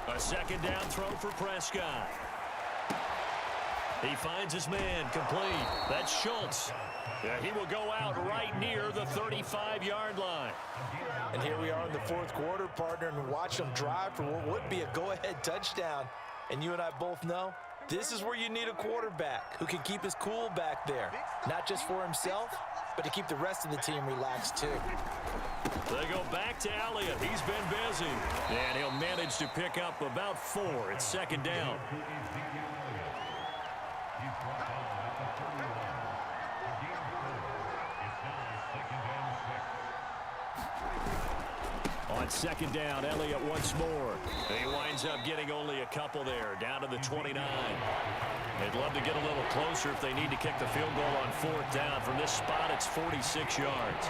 A 2nd down throw for Prescott. He finds his man, complete. That's Schultz. Yeah, he will go out right near the 35-yard line. And here we are in the 4th quarter, partner, and watch them drive for what would be a go-ahead touchdown. And you and I both know this is where you need a quarterback who can keep his cool back there, not just for himself, but to keep the rest of the team relaxed too. They go back to Elliott. He's been busy. And he'll manage to pick up about 4. It's 2nd down. On 2nd down, Elliott once more. He winds up getting only a couple there, down to the 29. They'd love to get a little closer if they need to kick the field goal on 4th down. From this spot, it's 46 yards.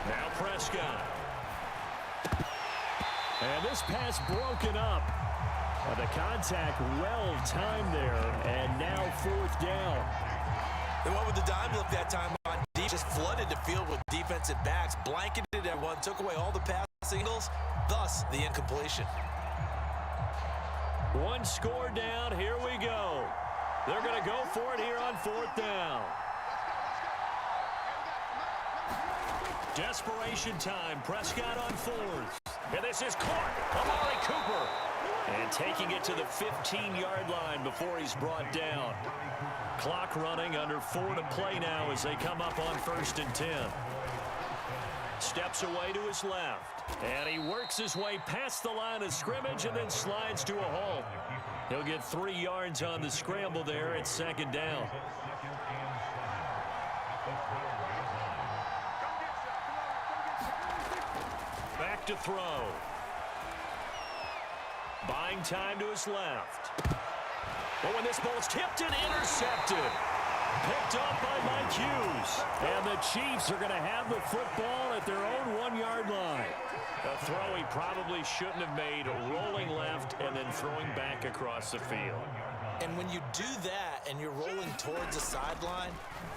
Now Prescott. And this pass broken up. The contact well timed there, and now 4th down. They went with the dime look that time on deep, just flooded the field with defensive backs, blanketed everyone, took away all the pass singles, thus the incompletion. One score down. Here we go. They're going to go for it here on 4th down. Desperation time. Prescott on 4th. And this is caught. Amari Cooper. And taking it to the 15-yard line before he's brought down. Clock running, under 4 to play now as they come up on 1st and 10. Steps away to his left. And he works his way past the line of scrimmage and then slides to a halt. He'll get 3 yards on the scramble there at 2nd down. Back to throw. Buying time to his left. But when this ball's tipped and intercepted. Picked up by Mike Hughes. And the Chiefs are going to have the football at their own 1-yard line. A throw he probably shouldn't have made, rolling left and then throwing back across the field. And when you do that and you're rolling towards the sideline,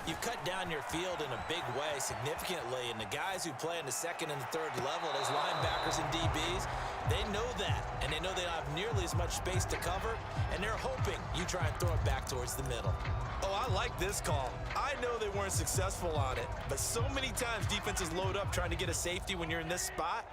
you've cut down your field in a big way significantly. And the guys who play in the 2nd and the 3rd level, those linebackers and DBs, they know that. And they know they don't have nearly as much space to cover. And they're hoping you try and throw it back towards the middle. Oh, I like this call. I know they weren't successful on it, but so many times defenses load up trying to get a safety when you're in this spot.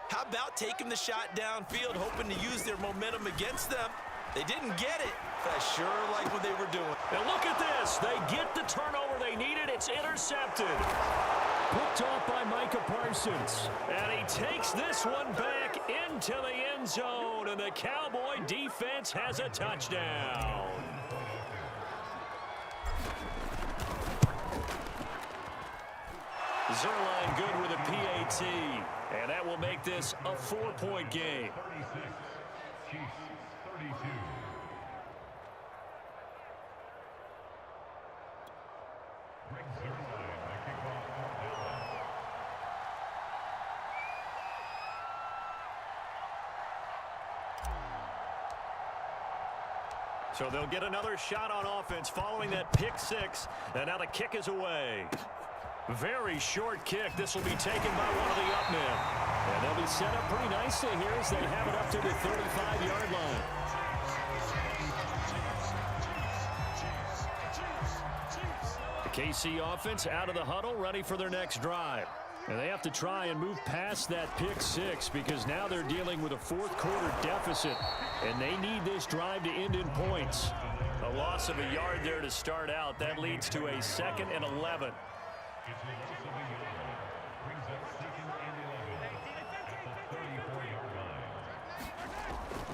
How about taking the shot downfield, hoping to use their momentum against them? They didn't get it, but I sure like what they were doing. And look at this. They get the turnover they needed. It's intercepted. Picked off by Micah Parsons. And he takes this one back into the end zone, and the Cowboy defense has a touchdown. Zerline good with a PAT, and that will make this a 4-point game. 36, Chiefs 32. Greg Zerline, the kickoff. So they'll get another shot on offense following that pick 6, and now the kick is away. Very short kick. This will be taken by one of the up men. And they'll be set up pretty nicely here as they have it up to the 35-yard line. The KC offense out of the huddle, ready for their next drive. And they have to try and move past that pick 6 because now they're dealing with a 4th quarter deficit. And they need this drive to end in points. A loss of a yard there to start out. That leads to a 2nd and 11. It's a loss of a yard. Brings up 2nd and 11 at the 34-yard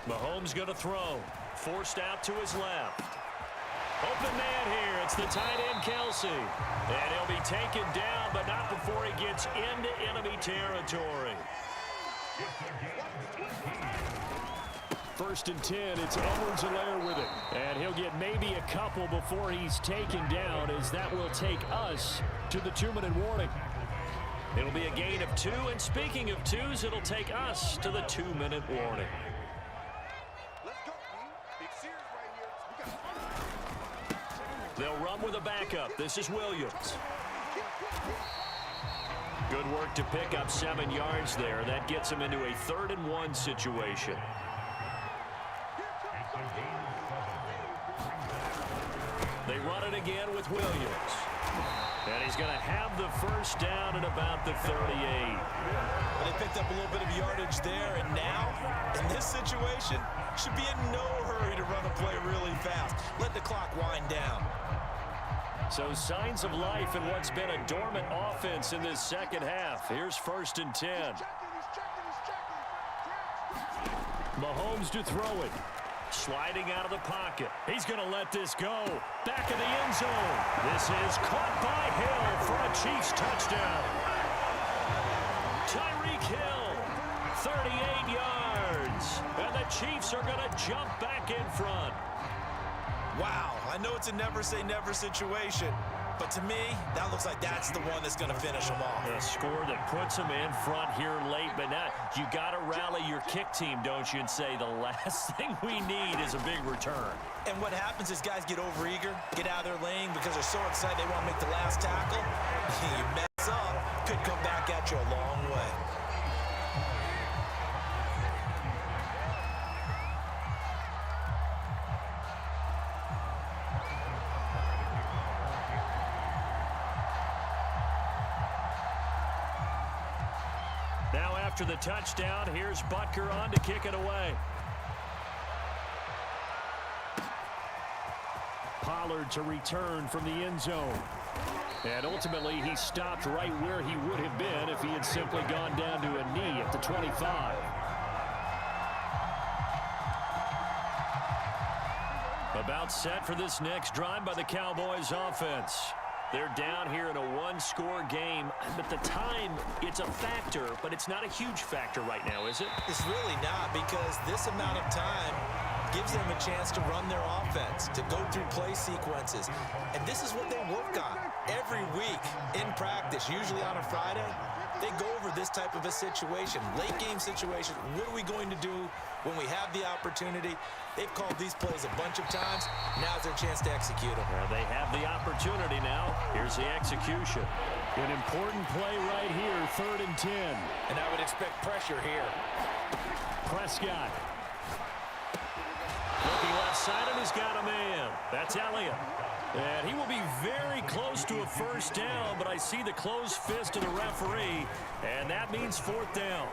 line. Mahomes going to throw. Forced out to his left. Open man here. It's the tight end, Kelsey. And he'll be taken down, but not before he gets into enemy territory. 1st and 10. It's Edwards-Helaire with it. And he'll get maybe a couple before he's taken down, as that will take us to the 2-minute warning. It'll be a gain of 2, and speaking of 2s, it'll take us to the 2-minute warning. They'll run with a backup. This is Williams. Good work to pick up 7 yards there. That gets him into a 3rd and 1 situation. They run it again with Williams. And he's going to have the 1st down at about the 38. They picked up a little bit of yardage there, and now, in this situation, should be in no hurry to run a play really fast. Let the clock wind down. So signs of life in what's been a dormant offense in this 2nd half. Here's 1st and 10. Mahomes to throw it. Sliding out of the pocket. He's going to let this go. Back of the end zone. This is caught by Hill for a Chiefs touchdown. Tyreek Hill, 38 yards. And the Chiefs are going to jump back in front. Wow, I know it's a never-say-never situation, but to me, that looks like that's the one that's going to finish them off. A score that puts them in front here late, but now you got to rally your kick team, don't you, and say the last thing we need is a big return. And what happens is guys get overeager, get out of their lane because they're so excited they want to make the last tackle. You mess up, could come back at you a long way. after the touchdown, here's Butker on to kick it away. Pollard to return from the end zone. And ultimately, he stopped right where he would have been if he had simply gone down to a knee at the 25. About set for this next drive by the Cowboys offense. They're down here in a one-score game. But the time, it's a factor, but it's not a huge factor right now, is it? It's really not, because this amount of time gives them a chance to run their offense, to go through play sequences. And this is what they work on every week in practice, usually on a Friday. They go over this type of a situation, late game situation. What are we going to do when we have the opportunity? They've called these plays a bunch of times. Now's their chance to execute them. Well, they have the opportunity now. Here's the execution. An important play right here, 3rd and 10. And I would expect pressure here. Prescott. Looking left side, and he's got a man. That's Elliott. And he will be very close to a first down, but I see the closed fist of the referee, and that means 4th down.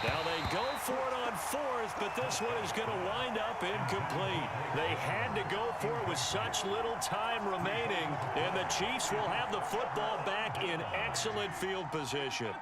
Now they go for it on 4th, but this one is going to wind up incomplete. They had to go for it with such little time remaining, and the Chiefs will have the football back in excellent field position.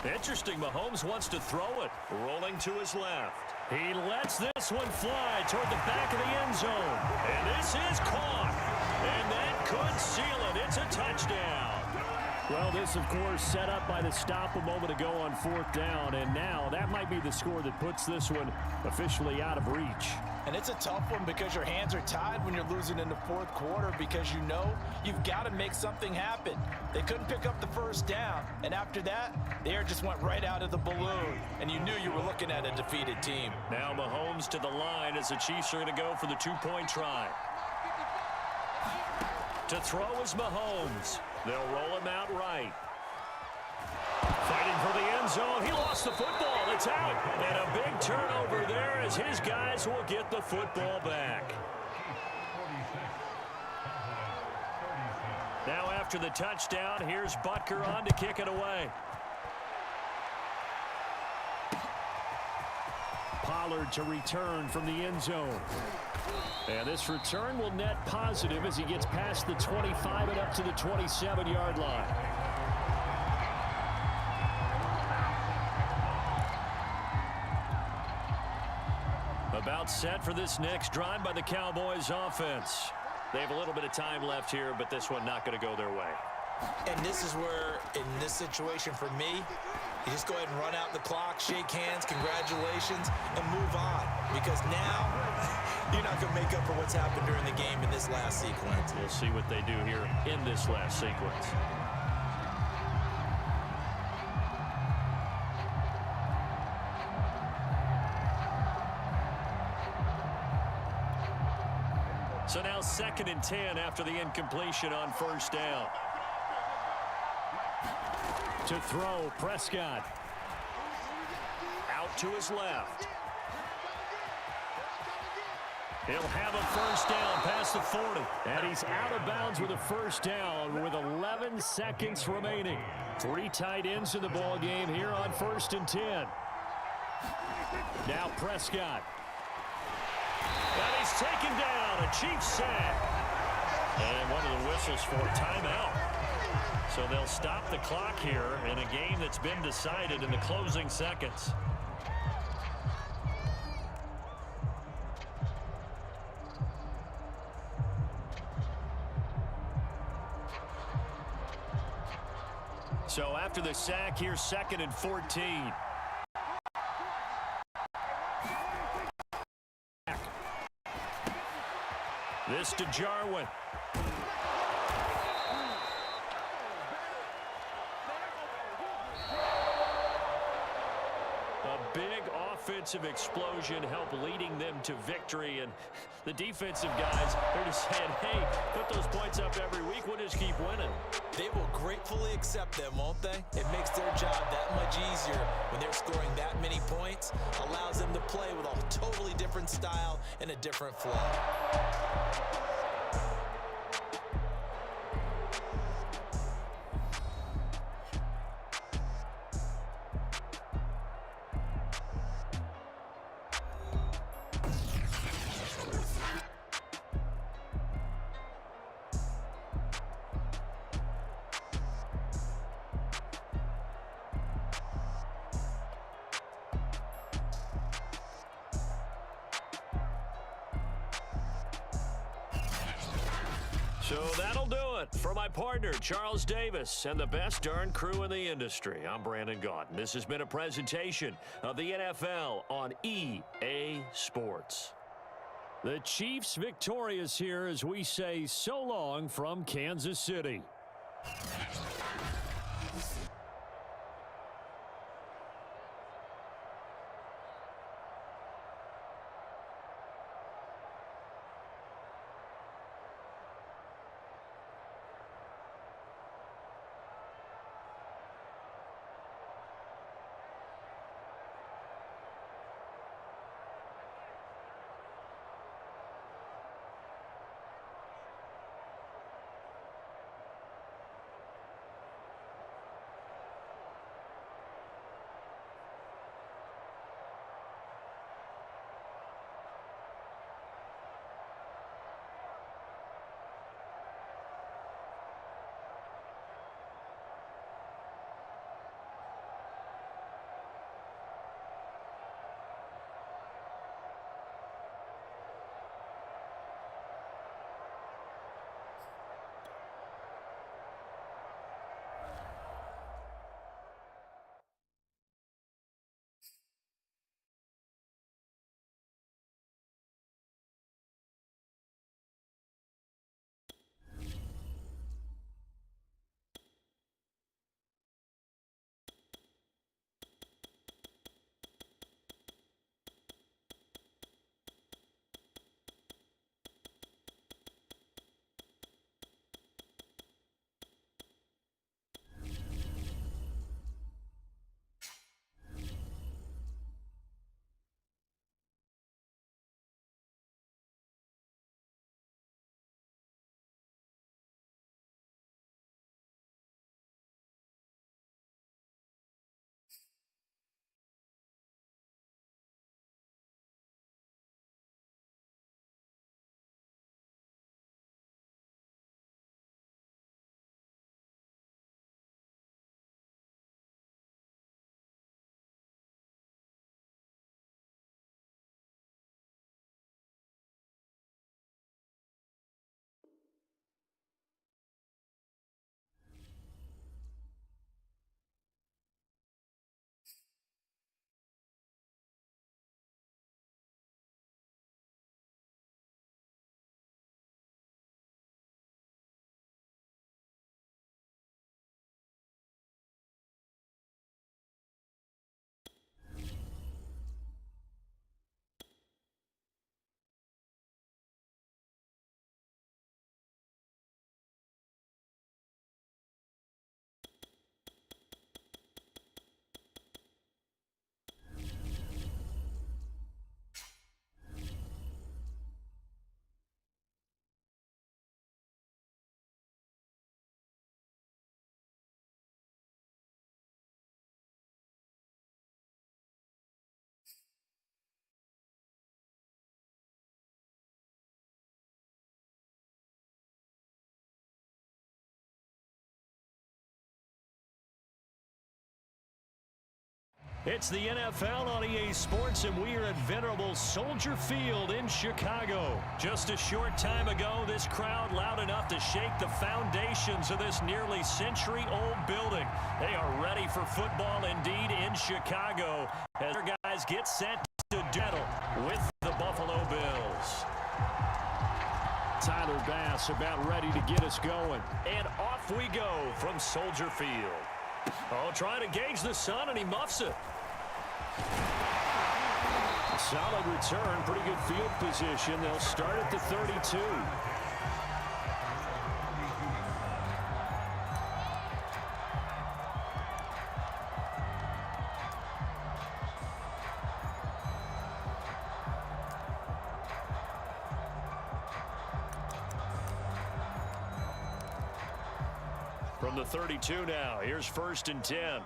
Interesting, Mahomes wants to throw it. Rolling to his left. He lets this one fly toward the back of the end zone. And this is caught. And that could seal it. It's a touchdown. Well, this, of course, set up by the stop a moment ago on 4th down. And now that might be the score that puts this one officially out of reach. And it's a tough one because your hands are tied when you're losing in the 4th quarter, because you know you've got to make something happen. They couldn't pick up the first down, and after that, the air just went right out of the balloon, and you knew you were looking at a defeated team. Now Mahomes to the line as the Chiefs are going to go for the 2-point try. To throw is Mahomes. They'll roll him out right. Fighting for the end zone. He lost the football. It's out. And a big turnover there as his guys will get the football back. Now after the touchdown, here's Butker on to kick it away. Pollard to return from the end zone. And this return will net positive as he gets past the 25 and up to the 27-yard line. About set for this next drive by the Cowboys offense. They have a little bit of time left here, but this one not going to go their way. And this is where, in this situation for me, you just go ahead and run out the clock, shake hands, congratulations, and move on. Because now, you're not going to make up for what's happened during the game in this last sequence. We'll see what they do here in this last sequence. So now 2nd and 10 after the incompletion on first down. To throw, Prescott. Out to his left. He'll have a first down past the 40. And he's out of bounds with a first down with 11 seconds remaining. 3 tight ends in the ball game here on 1st and 10. Now Prescott. And he's taken down, a Chiefs sack. And one of the whistles for timeout. So they'll stop the clock here in a game that's been decided in the closing seconds. So after the sack, here's 2nd and 14. This to Jarwin. A big offensive offensive explosion help leading them to victory. And the defensive guys, they're just saying, hey, put those points up every week. We'll just keep winning. They will gratefully accept them, won't they? It makes their job that much easier when they're scoring that many points. Allows them to play with a totally different style and a different flow. So that'll do it for my partner, Charles Davis, and the best darn crew in the industry. I'm Brandon Gaudin. This has been a presentation of the NFL on EA Sports. The Chiefs victorious here as we say so long from Kansas City. It's the NFL on EA Sports, and we are at venerable Soldier Field in Chicago. Just a short time ago, this crowd loud enough to shake the foundations of this nearly century-old building. They are ready for football indeed in Chicago as their guys get set to battle with the Buffalo Bills. Tyler Bass about ready to get us going. And off we go from Soldier Field. Oh, trying to gauge the sun, and he muffs it. Solid return, pretty good field position. They'll start at the 32. From the 32 now, here's 1st and 10.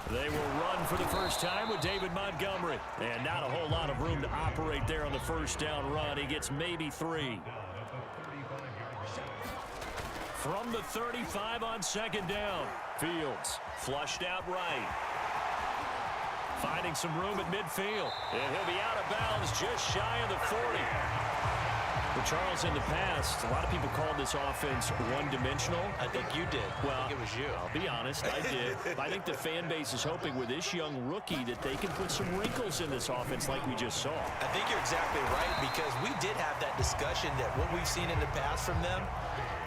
They will run for the first time with David Montgomery. And not a whole lot of room to operate there on the first down run. He gets maybe 3. From the 35 on 2nd down. Fields flushed out right. Finding some room at midfield. And he'll be out of bounds just shy of the 40. Well, Charles, in the past, a lot of people called this offense one-dimensional. I think you did. Well, I think it was you. I'll be honest, I did. I think the fan base is hoping with this young rookie that they can put some wrinkles in this offense like we just saw. I think you're exactly right, because we did have that discussion that what we've seen in the past from them,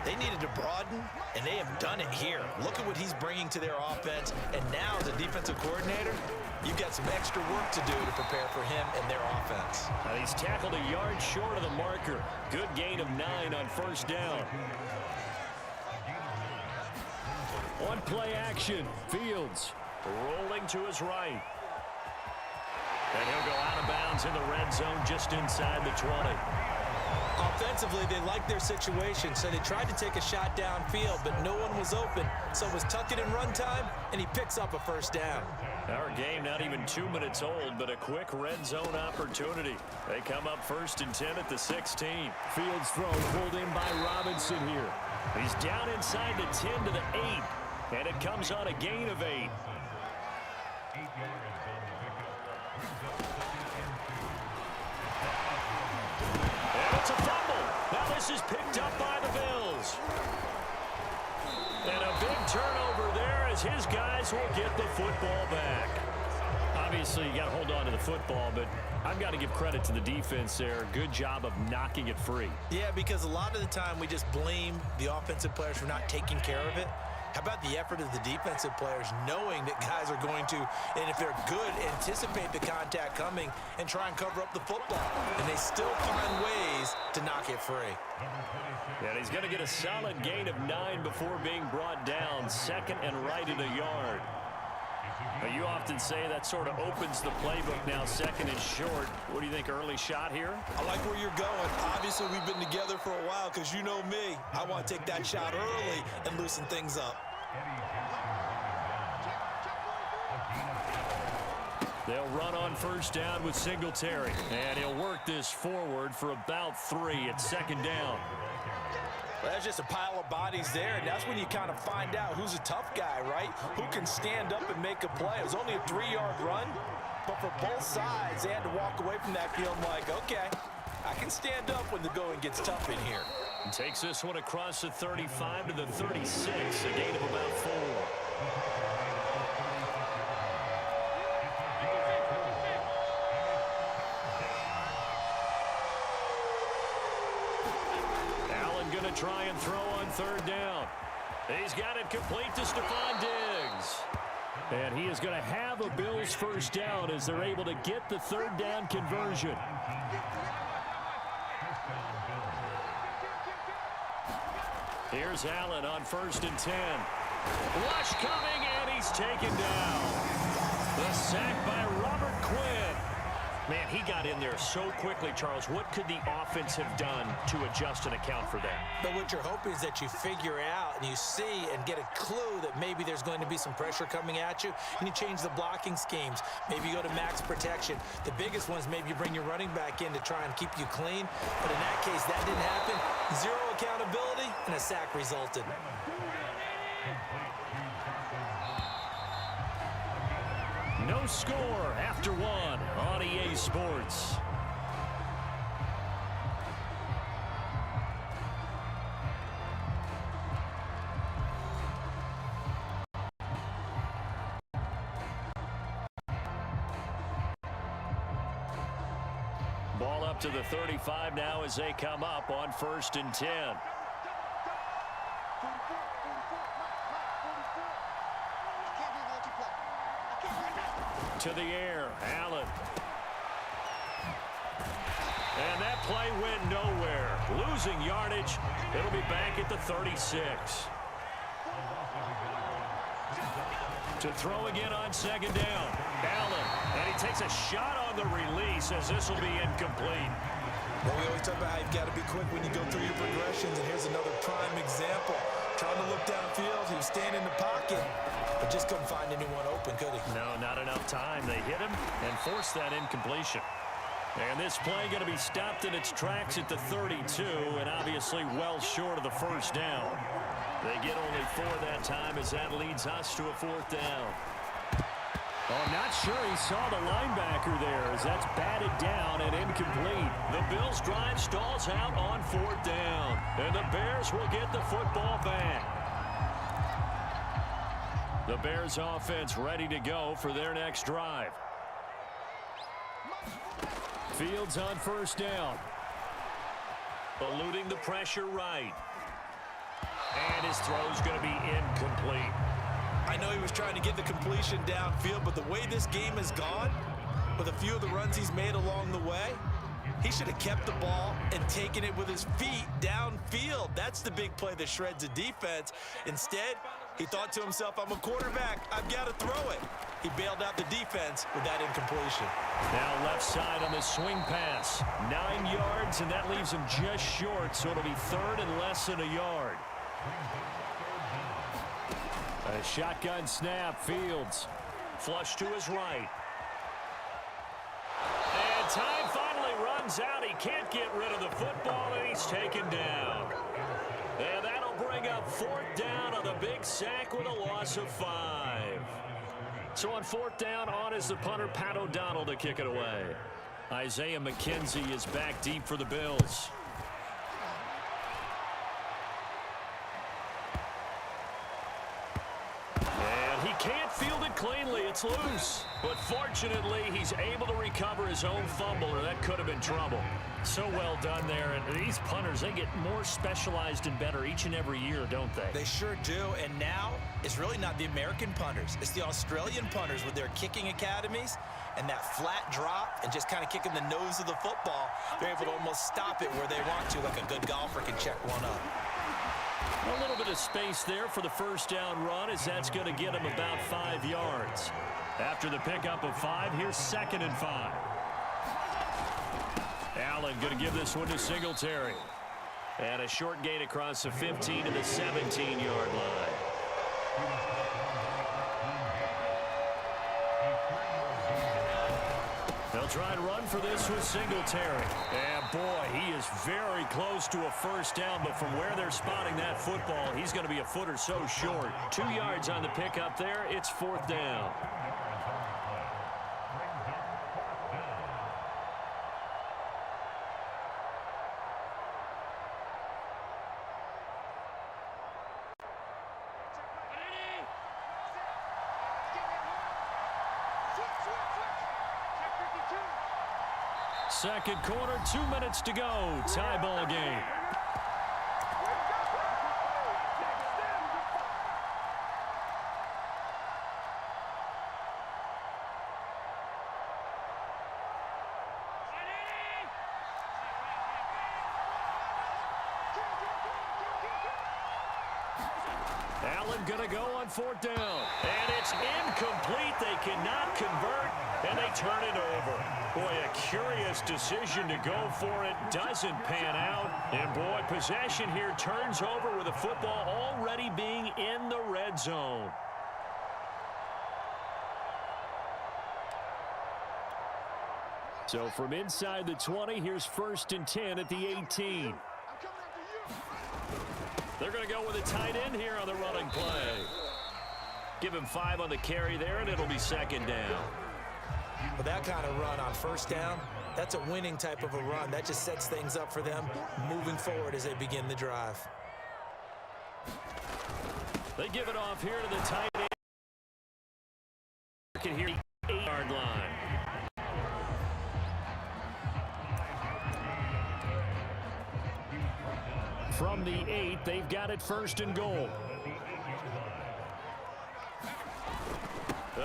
they needed to broaden, and they have done it here. Look at what he's bringing to their offense, and now as a defensive coordinator, you've got some extra work to do to prepare for him and their offense. And he's tackled a yard short of the marker. Good gain of 9 on 1st down. On play action, Fields rolling to his right. And he'll go out of bounds in the red zone just inside the 20. Offensively, they liked their situation, so they tried to take a shot downfield, but no one was open. So it was tuck it in run time, and he picks up a 1st down. Our game not even 2 minutes old, but a quick red zone opportunity. They come up 1st and 10 at the 16. Fields throw pulled in by Robinson here. He's down inside the 10 to the 8, and it comes on a gain of 8. And it's a fumble. Now this is picked up by the Bills. And a big turnover there as his guys will get the football back. Obviously, you got to hold on to the football, but I've got to give credit to the defense there. Good job of knocking it free. Yeah, because a lot of the time we just blame the offensive players for not taking care of it. How about the effort of the defensive players knowing that guys are going to, and if they're good, anticipate the contact coming and try and cover up the football. And they still find ways to knock it free. And he's going to get a solid gain of 9 before being brought down. 2nd and right at a yard. Now, you often say that sort of opens the playbook now. 2nd and short. What do you think, early shot here? I like where you're going. Obviously, we've been together for a while because you know me. I want to take that shot early and loosen things up. They'll run on 1st down with Singletary. And he'll work this forward for about 3 at 2nd down. Well, there's just a pile of bodies there, and that's when you kind of find out who's a tough guy, right? Who can stand up and make a play. It was only a 3-yard run, but for both sides, they had to walk away from that feeling like, okay, I can stand up when the going gets tough in here. And takes this one across the 35 to the 36, a gain of about 4. Try and throw on 3rd down. He's got it complete to Stephon Diggs. And he is going to have a Bills 1st down as they're able to get the 3rd down conversion. Here's Allen on 1st and 10. Rush coming, and he's taken down. The sack by Robert Quinn. Man, he got in there so quickly, Charles. What could the offense have done to adjust and account for that? But what you're hoping is that you figure out and you see and get a clue that maybe there's going to be some pressure coming at you, and you change the blocking schemes. Maybe you go to max protection. The biggest one is maybe you bring your running back in to try and keep you clean. But in that case, that didn't happen. 0 accountability, and a sack resulted. No score after 1 on EA Sports. Ball up to the 35 now as they come up on 1st and 10. to the air. Allen. And that play went nowhere. Losing yardage. It'll be back at the 36. To throw again on second down. Allen. And he takes a shot on the release as this will be incomplete. Well, we always talk about how you've got to be quick when you go through your progressions, and here's another prime example. Trying to look downfield, he was standing in the pocket, but just couldn't find anyone open, could he? No, not enough time. They hit him and forced that incompletion. And this play going to be stopped in its tracks at the 32, and obviously well short of the first down. They get only 4 that time as that leads us to a 4th down. Oh, I'm not sure he saw the linebacker there as that's batted down and incomplete. The Bills' drive stalls out on 4th down, and the Bears will get the football back. The Bears offense ready to go for their next drive. Fields on 1st down. Eluding the pressure right. And his throw's going to be incomplete. I know he was trying to get the completion downfield, but the way this game has gone, with a few of the runs he's made along the way, he should have kept the ball and taken it with his feet downfield. That's the big play that shreds a defense. Instead, he thought to himself, I'm a quarterback. I've got to throw it. He bailed out the defense with that incompletion. Now left side on the swing pass. 9 yards, and that leaves him just short, so it'll be 3rd and less than a yard. A shotgun snap. Fields. Flush to his right. And time finally runs out. He can't get rid of the football, and he's taken down. And that'll bring up 4th down on the big sack with a loss of 5. So on 4th down, on is the punter, Pat O'Donnell, to kick it away. Isaiah McKenzie is back deep for the Bills. He can't field it cleanly. It's loose. But fortunately, he's able to recover his own fumble, or that could have been trouble. So well done there. And these punters, they get more specialized and better each and every year, don't they? They sure do. And now, it's really not the American punters. It's the Australian punters with their kicking academies and that flat drop and just kind of kicking the nose of the football. They're able to almost stop it where they want to, like a good golfer can check one up. A little bit of space there for the 1st down run, as that's going to get him about 5 yards. After the pickup of 5, here's 2nd and 5. Allen going to give this one to Singletary. And a short gain across the 15 to the 17-yard line. They'll try and run for this with Singletary. And boy, he is very close to a 1st down, but from where they're spotting that football, he's going to be a foot or so short. 2 yards on the pickup there. It's 4th down. Second quarter, 2 minutes to go. Tie ball game. Allen going to go on 4th down. And it's incomplete. They cannot convert, and they turn it over. Boy, a curious decision to go for it. Doesn't pan out. And, boy, possession here turns over with the football already being in the red zone. So from inside the 20, here's 1st and 10 at the 18. They're going to go with a tight end here on the running play. Give him 5 on the carry there, and it'll be 2nd down. With that kind of run on 1st down, that's a winning type of a run. That just sets things up for them moving forward as they begin the drive. They give it off here to the tight end. Here, 8-yard line. From the 8, they've got it 1st and goal.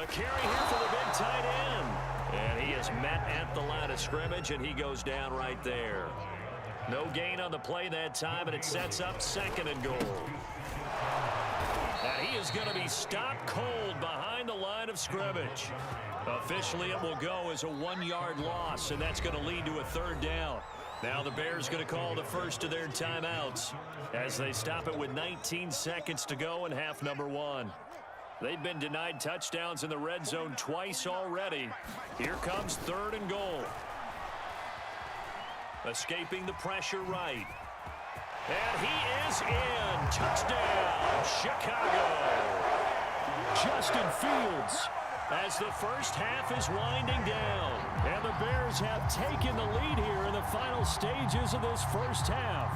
A carry here for the big tight end. And he is met at the line of scrimmage, and he goes down right there. No gain on the play that time, and it sets up 2nd and goal. And he is going to be stopped cold behind the line of scrimmage. Officially, it will go as a 1-yard loss, and that's going to lead to a 3rd down. Now the Bears going to call the first of their timeouts as they stop it with 19 seconds to go in half number 1. They've been denied touchdowns in the red zone twice already. Here comes 3rd and goal. Escaping the pressure right. And he is in. Touchdown, Chicago. Justin Fields as the first half is winding down. And the Bears have taken the lead here in the final stages of this first half.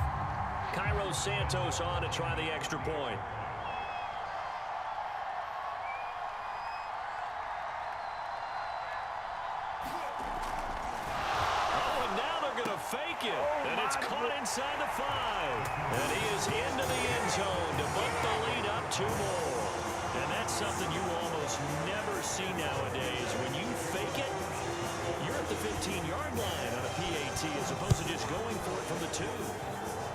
Cairo Santos on to try the extra point. Fake it, and it's caught inside the 5. And he is into the end zone to bump the lead up 2 more. And that's something you almost never see nowadays. When you fake it, you're at the 15-yard line on a PAT as opposed to just going for it from the 2.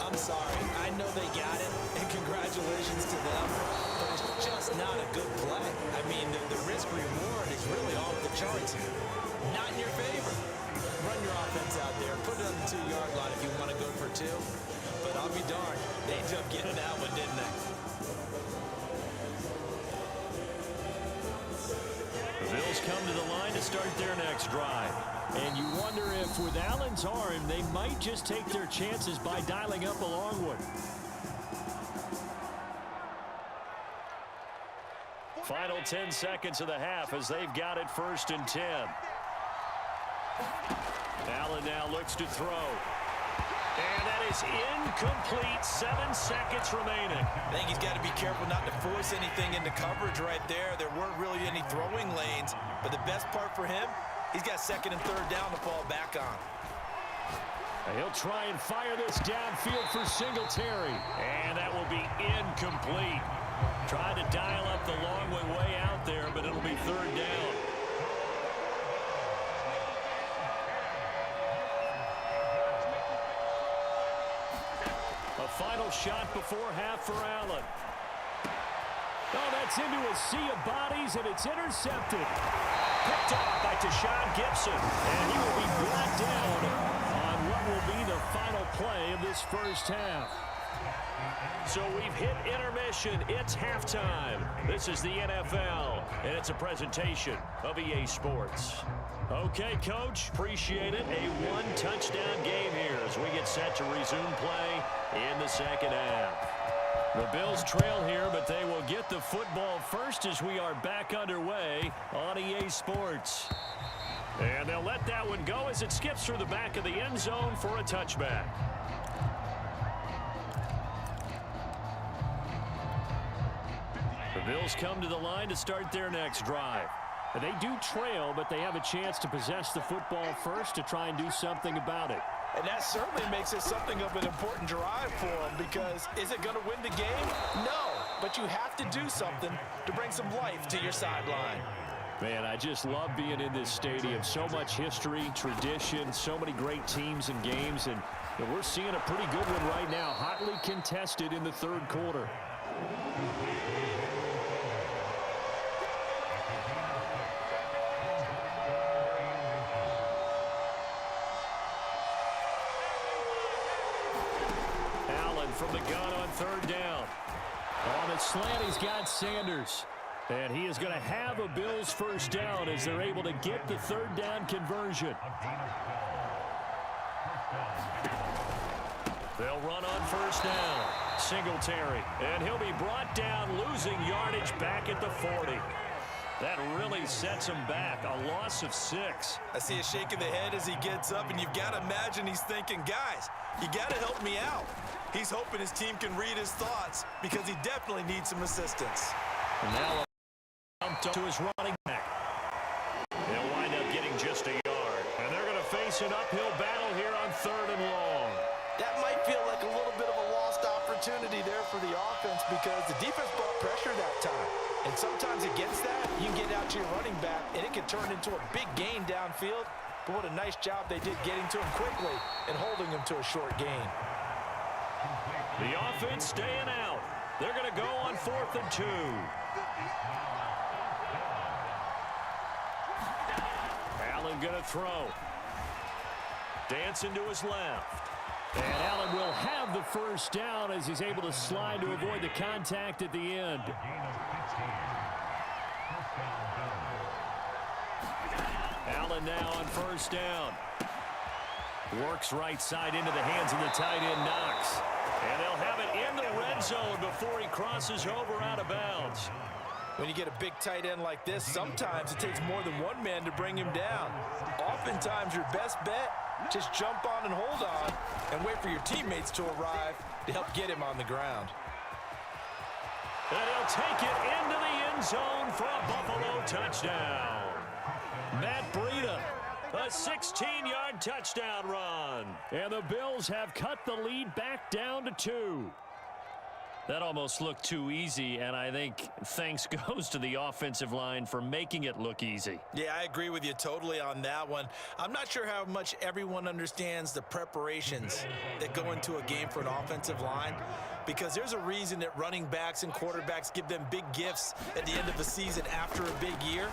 I'm sorry. I know they got it, and congratulations to them. But it's just not a good play. I mean, the risk-reward is really off the charts. Not in your favor. Run your offense out there. Put it on the 2-yard line if you want to go for 2. But I'll be darned. They ended up getting that one, didn't they? The Bills come to the line to start their next drive. And you wonder if with Allen's arm, they might just take their chances by dialing up a long one. Final 10 seconds of the half as they've got it 1st and 10. Allen now looks to throw. And that is incomplete. 7 seconds remaining. I think he's got to be careful not to force anything into coverage right there. There weren't really any throwing lanes. But the best part for him, he's got 2nd and 3rd down to fall back on. And he'll try and fire this downfield for Singletary. And that will be incomplete. Tried to dial up the long way out there, but it'll be 3rd down. A final shot before half for Allen. Oh, that's into a sea of bodies, and it's intercepted. Picked up by Tashawn Gibson, and he will be brought down on what will be the final play of this first half. So we've hit intermission. It's halftime. This is the NFL, and it's a presentation of EA Sports. Okay, Coach, appreciate it. A 1-touchdown game here as we get set to resume play in the second half. The Bills trail here, but they will get the football first as we are back underway on EA Sports. And they'll let that one go as it skips through the back of the end zone for a touchback. The Bills come to the line to start their next drive. And they do trail, but they have a chance to possess the football first to try and do something about it. And that certainly makes it something of an important drive for them, because is it going to win the game? No, but you have to do something to bring some life to your sideline. Man, I just love being in this stadium. So much history, tradition, so many great teams and games, and we're seeing a pretty good one right now, hotly contested in the 3rd quarter. From the gun on 3rd down. On the slant, he's got Sanders. And he is going to have a Bills first down as they're able to get the 3rd down conversion. They'll run on 1st down. Singletary. And he'll be brought down, losing yardage back at the 40. That really sets him back. A loss of 6. I see a shake of the head as he gets up, and you've got to imagine he's thinking, guys, you got to help me out. He's hoping his team can read his thoughts because he definitely needs some assistance. And now to his running back. They'll wind up getting just a yard. And they're going to face an uphill battle here on 3rd and long. That might feel like a little bit of a lost opportunity. opportunity there for the offense because the defense brought pressure that time. And sometimes against that, you can get out to your running back, and it can turn into a big gain downfield. But what a nice job they did getting to him quickly and holding him to a short gain. The offense staying out. They're going to go on 4th and 2. Allen going to throw. Dancing to his left. And Allen will have the first down as he's able to slide to avoid the contact at the end. Allen now on first down. Works right side into the hands of the tight end, Knox. And they'll have it in the red zone before he crosses over out of bounds. When you get a big tight end like this, sometimes it takes more than one man to bring him down. Oftentimes, your best bet, just jump on and hold on and wait for your teammates to arrive to help get him on the ground. And he'll take it into the end zone for a Buffalo touchdown. Matt Breida, a 16-yard touchdown run. And the Bills have cut the lead back down to 2. That almost looked too easy, and I think thanks goes to the offensive line for making it look easy. Yeah, I agree with you totally on that one. I'm not sure how much everyone understands the preparations that go into a game for an offensive line, because there's a reason that running backs and quarterbacks give them big gifts at the end of the season after a big year.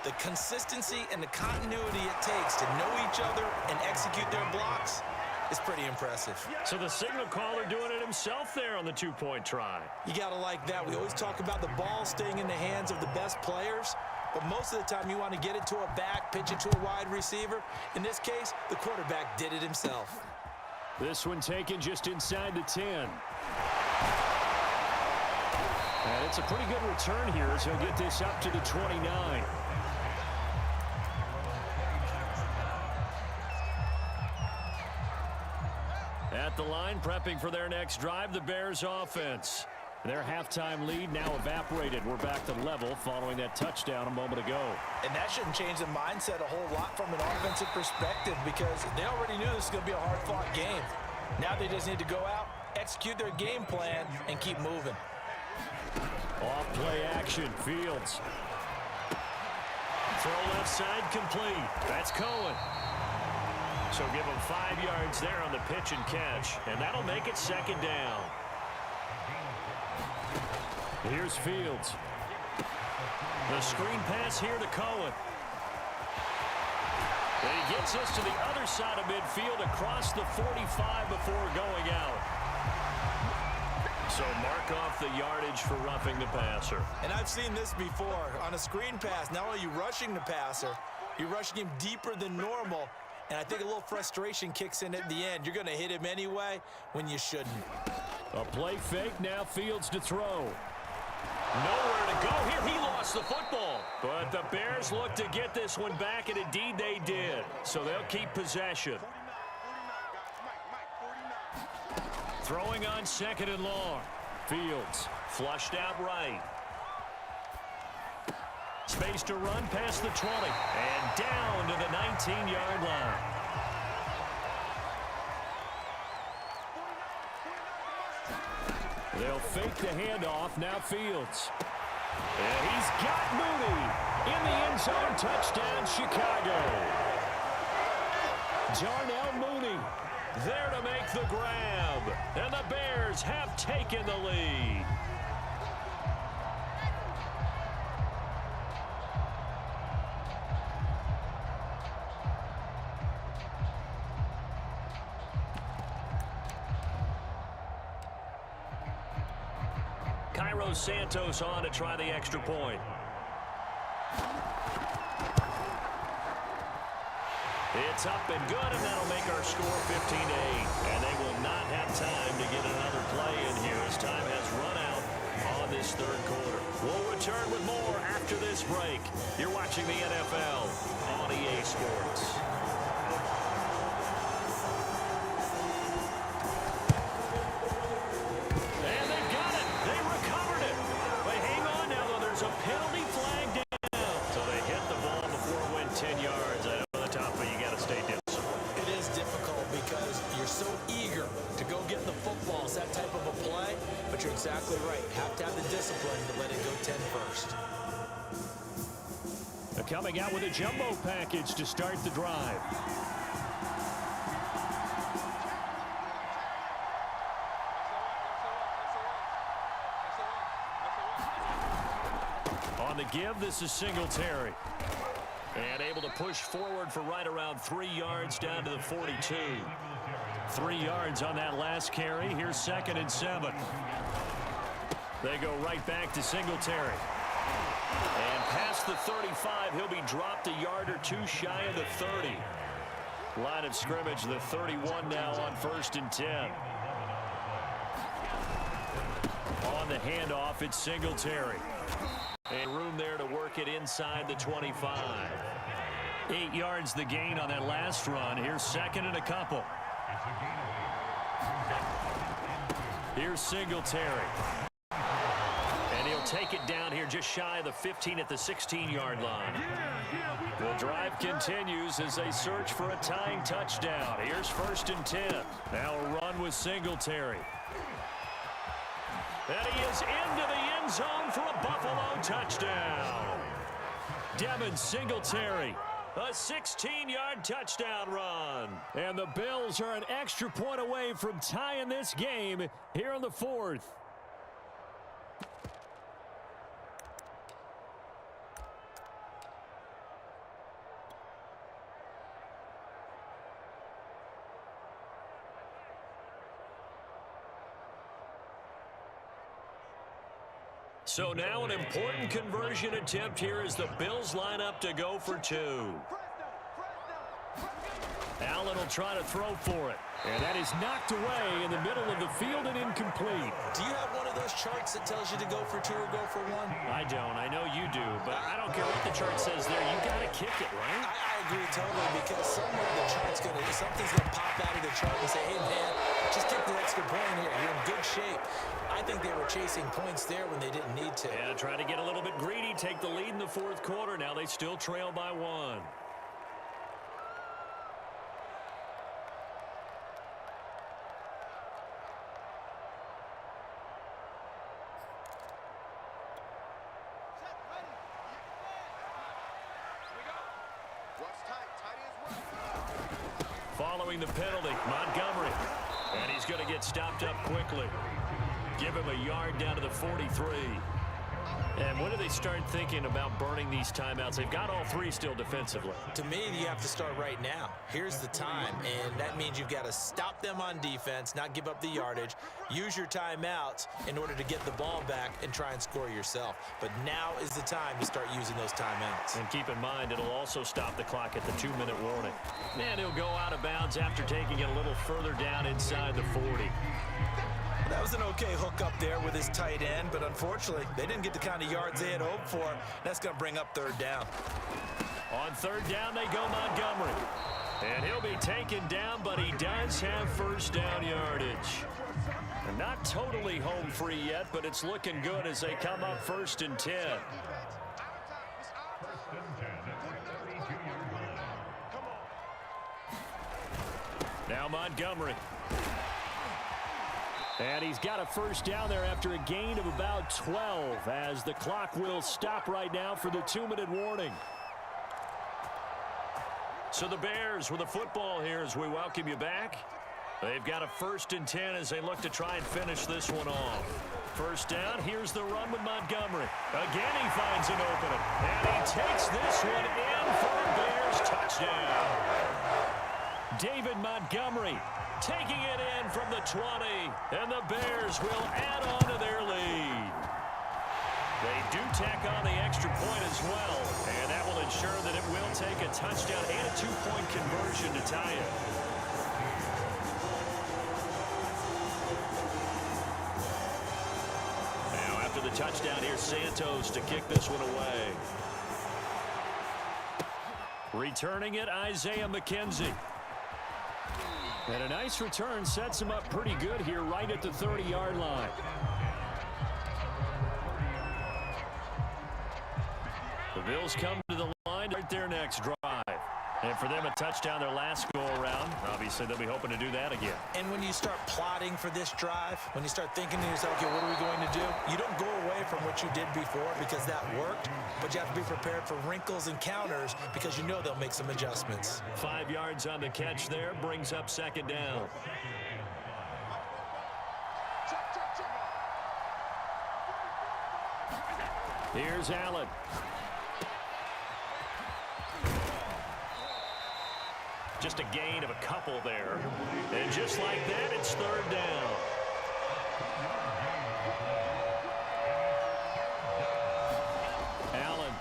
The consistency and the continuity it takes to know each other and execute their blocks is pretty impressive. So the signal caller doing it himself there on the 2-point try. You got to like that. We always talk about the ball staying in the hands of the best players, but most of the time you want to get it to a back, pitch it to a wide receiver. In this case, the quarterback did it himself. This one taken just inside the 10. And it's a pretty good return here as he'll get this up to the 29. At the line, prepping for their next drive, the Bears offense. Their halftime lead now evaporated. We're back to level following that touchdown a moment ago. And that shouldn't change the mindset a whole lot from an offensive perspective because they already knew this was going to be a hard-fought game. Now they just need to go out, execute their game plan, and keep moving. Off play action, Fields. Throw left side complete. That's Cohen. So give him 5 yards there on the pitch and catch, and that'll make it 2nd down. Here's Fields. The screen pass here to Cohen. And he gets us to the other side of midfield across the 45 before going out. So mark off the yardage for roughing the passer. And I've seen this before. On a screen pass, not only are you rushing the passer, you're rushing him deeper than normal. And I think a little frustration kicks in at the end. You're going to hit him anyway when you shouldn't. A play fake, now Fields to throw. Nowhere to go here. He lost the football. But the Bears look to get this one back, and indeed they did. So they'll keep possession. Throwing on 2nd and long. Fields flushed out right. Space to run past the 20 and down to the 19-yard line. They'll fake the handoff. Now Fields. And he's got Mooney in the end zone. Touchdown, Chicago. Darnell Mooney there to make the grab. And the Bears have taken the lead. Cairo Santos on to try the extra point. It's up and good, and that'll make our score 15-8. And they will not have time to get another play in here as time has run out on this 3rd quarter. We'll return with more after this break. You're watching the NFL on EA Sports. Penalty flag down. So they hit the ball before it went 10 yards. I know the top, but you got to stay disciplined. It is difficult because you're so eager to go get the football. It's that type of a play. exactly right. Have to have the discipline to let it go 10 first. Coming out with a jumbo package to start the drive. On the give, this is Singletary. And able to push forward for right around 3 yards down to the 42. 3 yards on that last carry. Here's 2nd and 7. They go right back to Singletary. And past the 35, he'll be dropped a yard or two shy of the 30. Line of scrimmage, the 31 now on 1st and 10. On the handoff, it's Singletary. And room there to work it inside the 25. 8 yards the gain on that last run. Here's 2nd and a couple. Here's Singletary. And he'll take it down here just shy of the 15 at the 16-yard line. The drive continues as they search for a tying touchdown. Here's 1st and 10. Now a run with Singletary. And he is into the end zone for a Buffalo touchdown. Devin Singletary, a 16-yard touchdown run. And the Bills are an extra point away from tying this game here in the 4th. So now an important conversion attempt here as the Bills line up to go for 2. Allen will try to throw for it. And that is knocked away in the middle of the field and incomplete. Do you have one of those charts that tells you to go for 2 or go for 1? I don't. I know you do. But I don't care what the chart says there. You got to kick it, right? I agree totally, because somewhere the chart's going to, something's going to pop out of the chart and say, hey, man, just kick the extra point here. You're in good shape. I think they were chasing points there when they didn't need to. Yeah, trying to get a little bit greedy, take the lead in the 4th quarter. Now they still trail by 1. Following the penalty, Montgomery. And he's going to get stopped up quickly. Give him a yard down to the 43. And when do they start thinking about burning these timeouts? They've got all 3 still defensively. To me, you have to start right now. Here's the time, and that means you've got to stop them on defense, not give up the yardage, use your timeouts in order to get the ball back and try and score yourself. But now is the time to start using those timeouts. And keep in mind, it'll also stop the clock at the 2-minute warning. And he'll go out of bounds after taking it a little further down inside the 40. That was an okay hook up there with his tight end, but unfortunately, they didn't get the kind of yards they had hoped for. That's going to bring up 3rd down. On 3rd down, they go Montgomery. And he'll be taken down, but he does have 1st down yardage. And not totally home free yet, but it's looking good as they come up 1st and 10. Now Montgomery. And he's got a 1st down there after a gain of about 12 as the clock will stop right now for the 2-minute warning. So the Bears with the football here as we welcome you back. They've got a 1st and 10 as they look to try and finish this one off. 1st down, here's the run with Montgomery. Again, he finds an opening. And he takes this one in for a Bears touchdown. David Montgomery taking it in from the 20, and the Bears will add on to their lead. They do tack on the extra point as well, and that will ensure that it will take a touchdown and a 2-point conversion to tie it. Now after the touchdown, here's Santos to kick this one away. Returning it, Isaiah McKenzie. And a nice return sets him up pretty good here right at the 30-yard line. The Bills come to the line right their next drive. And for them, a touchdown their last go-around. Obviously, they'll be hoping to do that again. And when you start plotting for this drive, when you start thinking to yourself, okay, what are we going to do? You don't go away from what you did before because that worked, but you have to be prepared for wrinkles and counters because you know they'll make some adjustments. 5 yards on the catch there, brings up second down. Here's Allen. Just a gain of a couple there. And just like that, it's third down. Allen.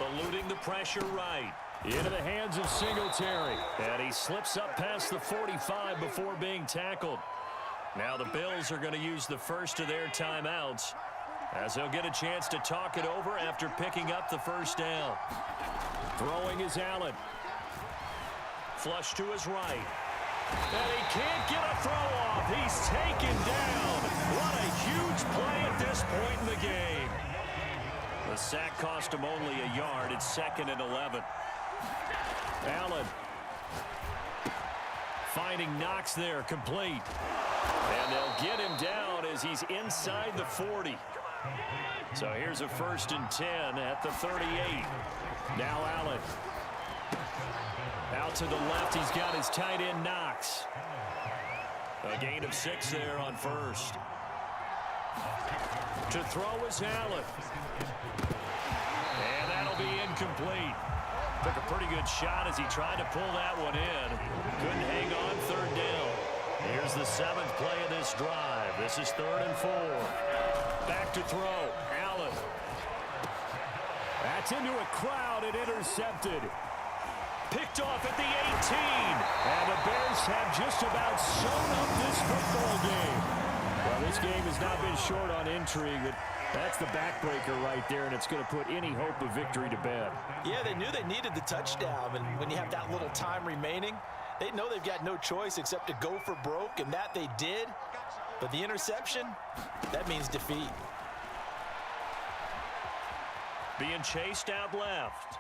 Eluding the pressure right. Into the hands of Singletary. And he slips up past the 45 before being tackled. Now the Bills are going to use the first of their timeouts as they'll get a chance to talk it over after picking up the first down. Throwing is Allen. Flush to his right. And he can't get a throw off. He's taken down. What a huge play at this point in the game. The sack cost him only a yard. It's 2nd and 11. Allen. Finding Knox there, complete. And they'll get him down as he's inside the 40. So here's a 1st and 10 at the 38. Now Allen. Out to the left, he's got his tight end Knox. A gain of 6 there on first. To throw is Allen. And that'll be incomplete. Took a pretty good shot as he tried to pull that one in. Couldn't hang on, third down. Here's the 7th play of this drive. This is 3rd and 4. Back to throw. Allen. That's into a crowd and intercepted. Picked off at the 18. And the Bears have just about sewn up this football game. Well, this game has not been short on intrigue, but that's the backbreaker right there, and it's going to put any hope of victory to bed. Yeah, they knew they needed the touchdown, and when you have that little time remaining, they know they've got no choice except to go for broke, and that they did. But the interception, that means defeat. Being chased out left.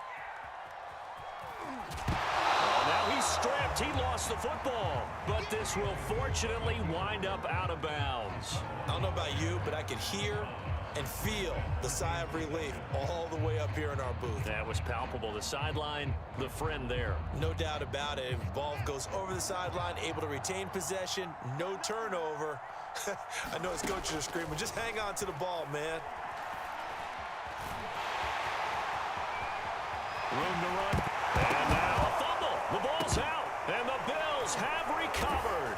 Oh, now he's stripped. He lost the football. But this will fortunately wind up out of bounds. I don't know about you, but I can hear and feel the sigh of relief all the way up here in our booth. That was palpable. The sideline, the friend there. No doubt about it. If the ball goes over the sideline, able to retain possession, no turnover. I know his coaches are screaming, just hang on to the ball, man. Room to run. And now a fumble. The ball's out. And the Bills have recovered.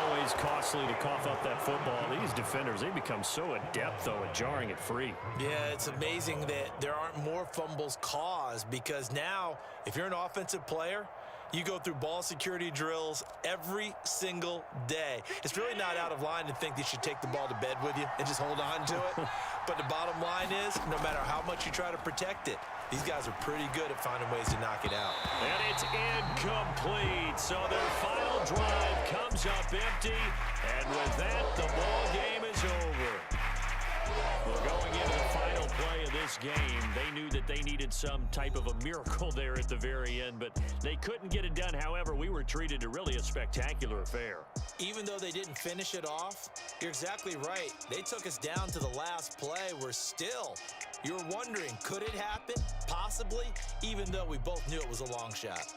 Always costly to cough up that football. These defenders, they become so adept, though, at jarring it free. Yeah, it's amazing that there aren't more fumbles caused because now, if you're an offensive player, you go through ball security drills every single day. It's really not out of line to think that you should take the ball to bed with you and just hold on to it. But the bottom line is, no matter how much you try to protect it, these guys are pretty good at finding ways to knock it out. And it's incomplete. So their final drive comes up empty. And with that, the ball game is over. Well, going into the final play of this game, they knew that they needed some type of a miracle there at the very end, but they couldn't get it done. However, we were treated to really a spectacular affair. Even though they didn't finish it off, you're exactly right. They took us down to the last play. We're still, you're wondering, could it happen? Possibly, even though we both knew it was a long shot.